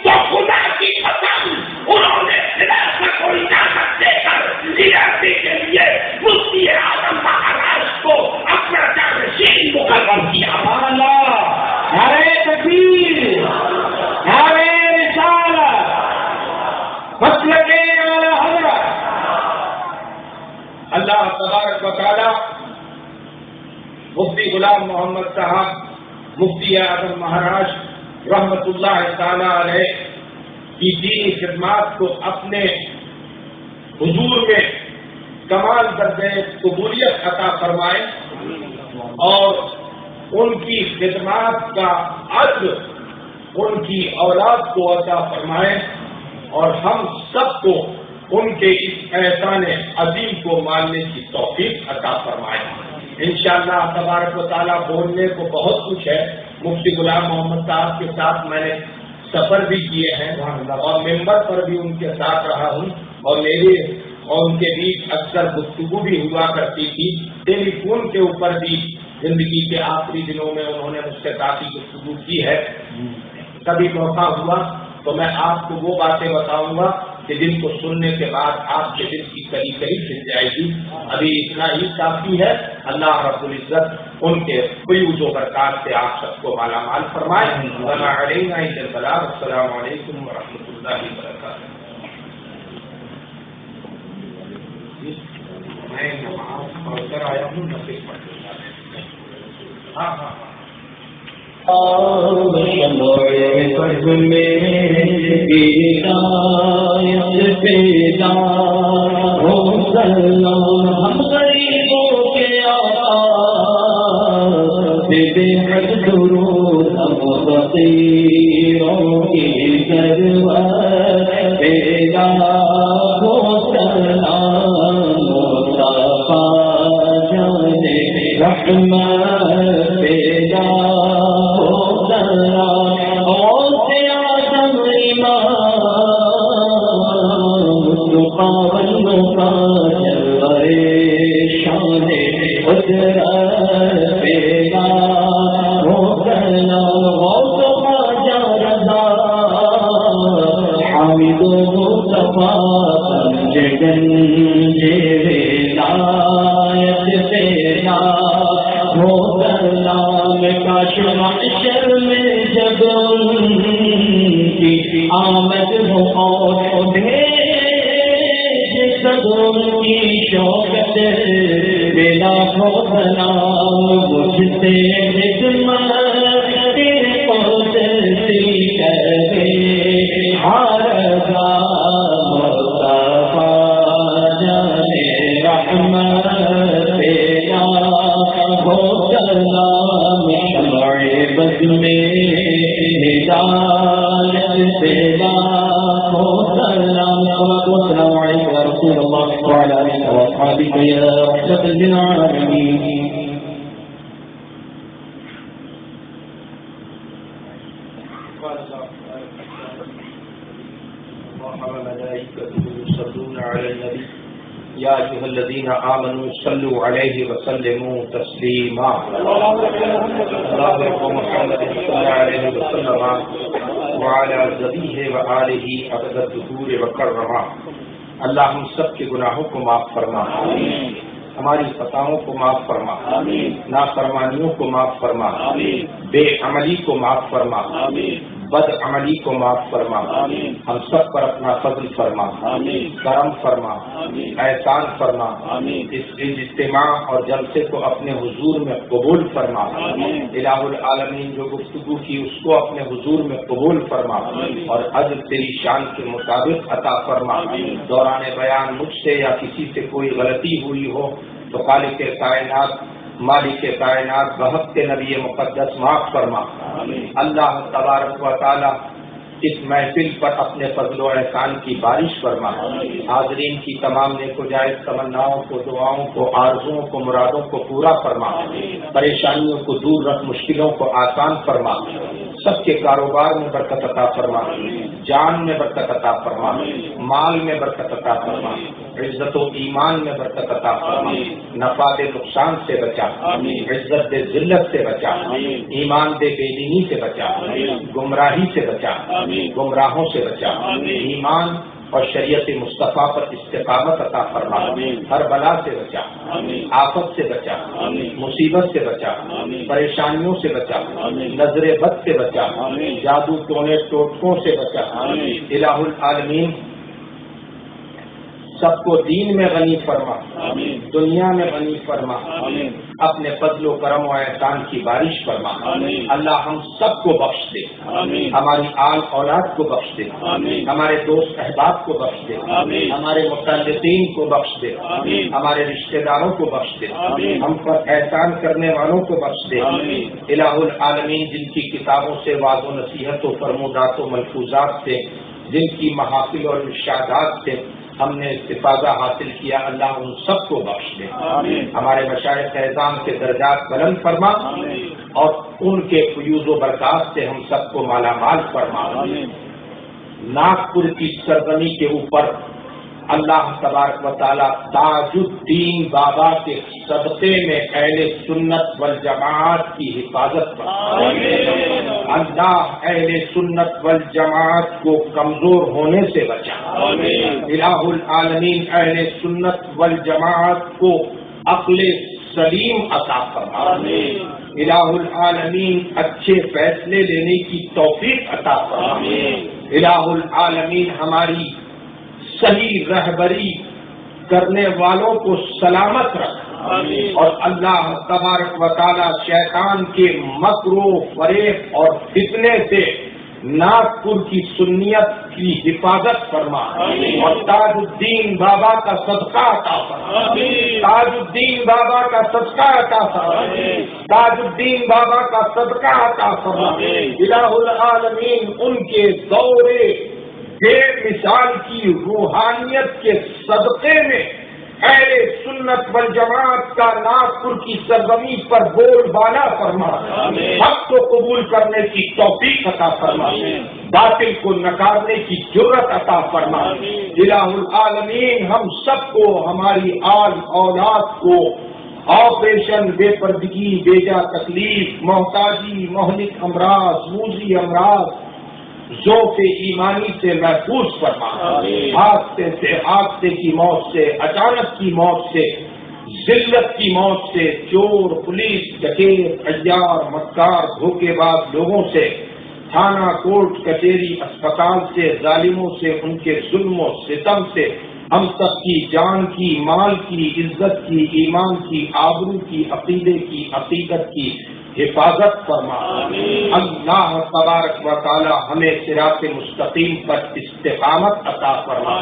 تو خدا کی قسم انہوں نے خلافت کو اجازت دے کر علاقے کے لیے مفتی اعظم مہاراشٹر کو اپنا جانشین مقرر کیا۔ نعرہ تکبیر، نعرہ رسالت، مسلک اعلی حضرت۔ اللہ تبارک و تعالی مفتی غلام محمد صاحب مفتی اعظم مہاراشٹر رحمت اللہ تعالی علیہ کی دینی خدمات کو اپنے حضور میں کمال درجے قبولیت عطا فرمائے اور ان کی خدمات کا اجر ان کی اولاد کو عطا فرمائے اور ہم سب کو ان کے اس احسان عظیم کو ماننے کی توفیق عطا فرمائے۔ انشاءاللہ تبارک و تعالیٰ بولنے کو بہت کچھ ہے۔ مفتی غلام محمد صاحب کے ساتھ میں نے سفر بھی کیے ہیں اور ممبر پر بھی ان کے ساتھ رہا ہوں، اور میری اور ان کے بیچ اکثر گفتگو بھی ہوا کرتی تھی. ٹیلی فون کے اوپر بھی زندگی کے آخری دنوں میں انہوں نے مجھ سے کافی گفتگو کی ہے. کبھی موقع ہوا تو میں آپ کو وہ باتیں بتاؤں گا کہ جن کو سننے کے بعد آپ کے دل کی قریب قریب کھل جائے گی. ابھی اتنا ہی کافی ہے. اللہ رب العزت ان کے فیوز و برکات سے آپ سب کو مالا مال فرمائے. السلام علیکم ورحمۃ اللہ وبرکاتہ. میں نماز پڑھ کر آیا ہوں. نفل پڑھ کر. ہاں ہاں یا ایھا الذین آمنوا صلوا علیہ وسلموا تسلیما. اللهم محمد صلی اللہ علیہ وسلم وعلی ذریہ وآلہ عدد الدہور وکرما. اللہ ہم سب کے گناہوں کو معاف فرما, ہماری خطاؤں کو معاف فرما, نافرمانیوں کو معاف فرما, بے عملی کو معاف فرما, بد عملی کو معاف فرما. ہم سب پر اپنا فضل فرما, کرم فرما, احسان فرما. اس اجتماع اور جلسے کو اپنے حضور میں قبول فرما. الہ العالمین جو گفتگو کی اس کو اپنے حضور میں قبول فرما اور عجب تیری شان کے مطابق عطا فرما. دوران بیان مجھ سے یا کسی سے کوئی غلطی ہوئی ہو تو خالق کائنات مالک کائنات بحق کے نبی مقدس معاف فرما. اللہ تبارک و تعالی اس محفل پر اپنے فضل و احسان کی بارش فرما. حاضرین کی تمام نیک و جائز تمناؤں کو, دعاؤں کو, آرزوؤں کو, مرادوں کو پورا فرما. پریشانیوں کو دور رکھ, مشکلوں کو آسان فرما. سب کے کاروبار میں برکت عطا فرما, جان میں برکت عطا فرما, مال میں برکت عطا فرما, عزت و ایمان میں برکت عطا فرما. نفع دے نقصان سے بچا, عزت دے ذلت سے بچا, ایمان دے بے دینی سے بچا, گمراہی سے بچا, گمراہوں سے بچا. ایمان اور شریعت مصطفیٰ پر استقامت عطا فرما. ہر بلا سے بچا, آفت سے بچا, مصیبت سے بچا, پریشانیوں سے بچا, نظر بد سے بچا, جادو ٹونے ٹوٹکوں سے بچا. الہ العالمین سب کو دین میں غنی فرما, دنیا میں غنی فرما. اپنے فضل و کرم و احسان کی بارش فرما. اللہ ہم سب کو بخش دے, ہماری آل اولاد کو بخش دے, ہمارے دوست احباب کو بخش دے, ہمارے متعلقین کو بخش دے, ہمارے رشتہ داروں کو بخش دے, ہم پر احسان کرنے والوں کو بخش دے. الہ العالمین جن کی کتابوں سے واضح و نصیحت و فرمودات و ملفوظات سے, جن کی محافل اور ارشادات سے ہم نے استفادہ حاصل کیا, اللہ ان سب کو بخش دے. ہمارے مشائخ اعظام کے درجات بلند فرما اور ان کے فیوز و برکات سے ہم سب کو مالا مال فرما. ناگپور کی سرزمین کے اوپر اللہ تبارک و تعالیٰ تاج الدین بابا کے صدقے میں اہل سنت والجماعت کی حفاظت فرمائے۔ اللہ اہل سنت والجماعت کو کمزور ہونے سے بچائے۔ الہ العالمین اہل سنت والجماعت کو عقل سلیم عطا فرمائے۔ الہ العالمین اچھے فیصلے لینے کی توفیق عطا فرمائے۔ الہ العالمین ہماری صحیح رہبری کرنے والوں کو سلامت رکھ، اور اللہ تبارک و تعالی شیطان کے مکر و فریب اور فتنے سے ناگپور کی سنیت کی حفاظت فرما، اور تاج الدین بابا کا صدقہ عطا فرما، تاج الدین بابا کا صدقہ عطا فرما، تاج الدین بابا کا صدقہ عطا فرما۔ الہ العالمین ان کے دورے بے مثال کی روحانیت کے صدقے میں اہل سنت والجماعت کا ناگپور کی سرزمین پر بول بالا فرما، حق کو قبول کرنے کی توفیق عطا فرما، باطل کو نکارنے کی جرت عطا فرما۔ الہ العالمین ہم سب کو، ہماری آل اولاد کو آپریشن، بے پردگی، بیجا تکلیف، محتاجی، مہلک امراض، موذی امراض، ذوق ایمانی سے محفوظ فرما، حادثے کی موت سے، اچانک کی موت سے، ذلت کی موت سے، چور، پولیس، ڈکیت، عیار، مکار، دھوکے باز لوگوں سے، تھانہ، کورٹ، کچہری، اسپتال سے، ظالموں سے، ان کے ظلم و ستم سے ہم سب کی جان کی، مال کی، عزت کی، ایمان کی، آبرو کی، عقیدے کی، عقیدت کی حفاظت فرما۔ اللہ تبارک و تعالی ہمیں صراط مستقیم پر استقامت عطا فرما،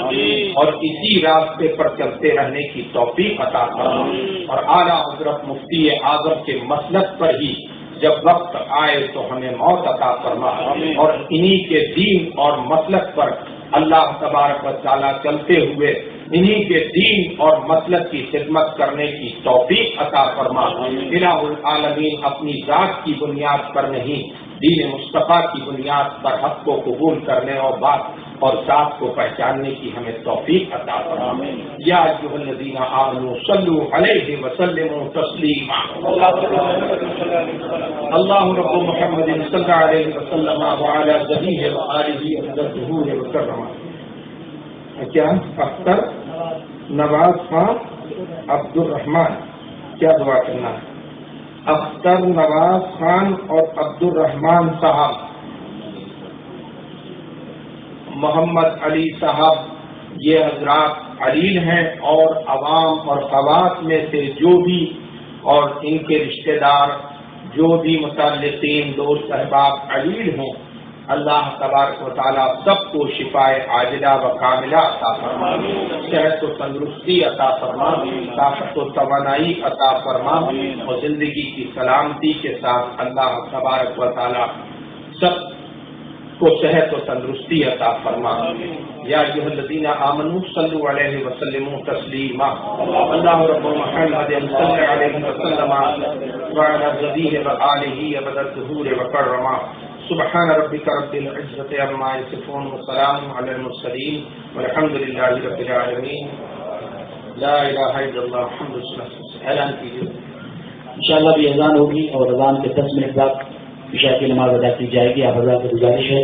اور اسی راستے پر چلتے رہنے کی توفیق عطا فرما، اور اعلیٰ حضرت مفتی اعظم کے مسلک پر ہی جب وقت آئے تو ہمیں موت عطا فرما، اور انہی کے دین اور مسلک پر اللہ تبارک و تعالی چلتے ہوئے انہی کے دین اور مسلک کی خدمت کرنے کی توفیق عطا فرما۔ الہ العالمین اپنی ذات کی بنیاد پر نہیں، دین مصطفیٰ کی بنیاد پر حق کو قبول کرنے اور بات اور ذات کو پہچاننے کی ہمیں توفیق عطا فرما۔ یا ایھا الذین آمنوا صلوا علیہ وسلموا تسلیما۔ اللهم رب محمد صلی اللہ علیہ وسلم وعلی ذریہ وآلہ وصحبہ وسلم۔ کیا اختر نواز خان عبد الرحمان، کیا دعا کرنا ہے؟ اختر نواز خان اور عبد الرحمان صاحب، محمد علی صاحب، یہ حضرات علیل ہیں، اور عوام اور خواص میں سے جو بھی اور ان کے رشتہ دار جو بھی متعلقین دوست احباب علیل ہوں، اللہ تبارک و تعالیٰ سب کو شفائے عاجلہ و کاملہ عطا فرما، صحت و تندرستی عطا فرما، طاقت و توانائی عطا فرما، اور زندگی کی سلامتی کے ساتھ اللہ تبارک و تعالیٰ سب کو صحت و تندرستی عطا فرما۔ یا ایھا الذین آمنوا صلوا علیہ وسلموا تسلیما۔ اللہ رب محمد صلی علیہ وسلم وعلی ذریہ وآلہ ابد الظہور وکرما۔ سبحان ربک رب العزۃ عما یصفون وسلام علی المرسلین والحمد للہ رب العالمین۔ لا الہ الا اللہ محمد رسول اللہ۔ اعلان کیجیے۔ انشاءاللہ بھی اذان ہوگی، اور اذان کے 10 منٹ بعد عشاء کی نماز ادا کی جائے گی۔ آپ حضرات سے گزارش ہے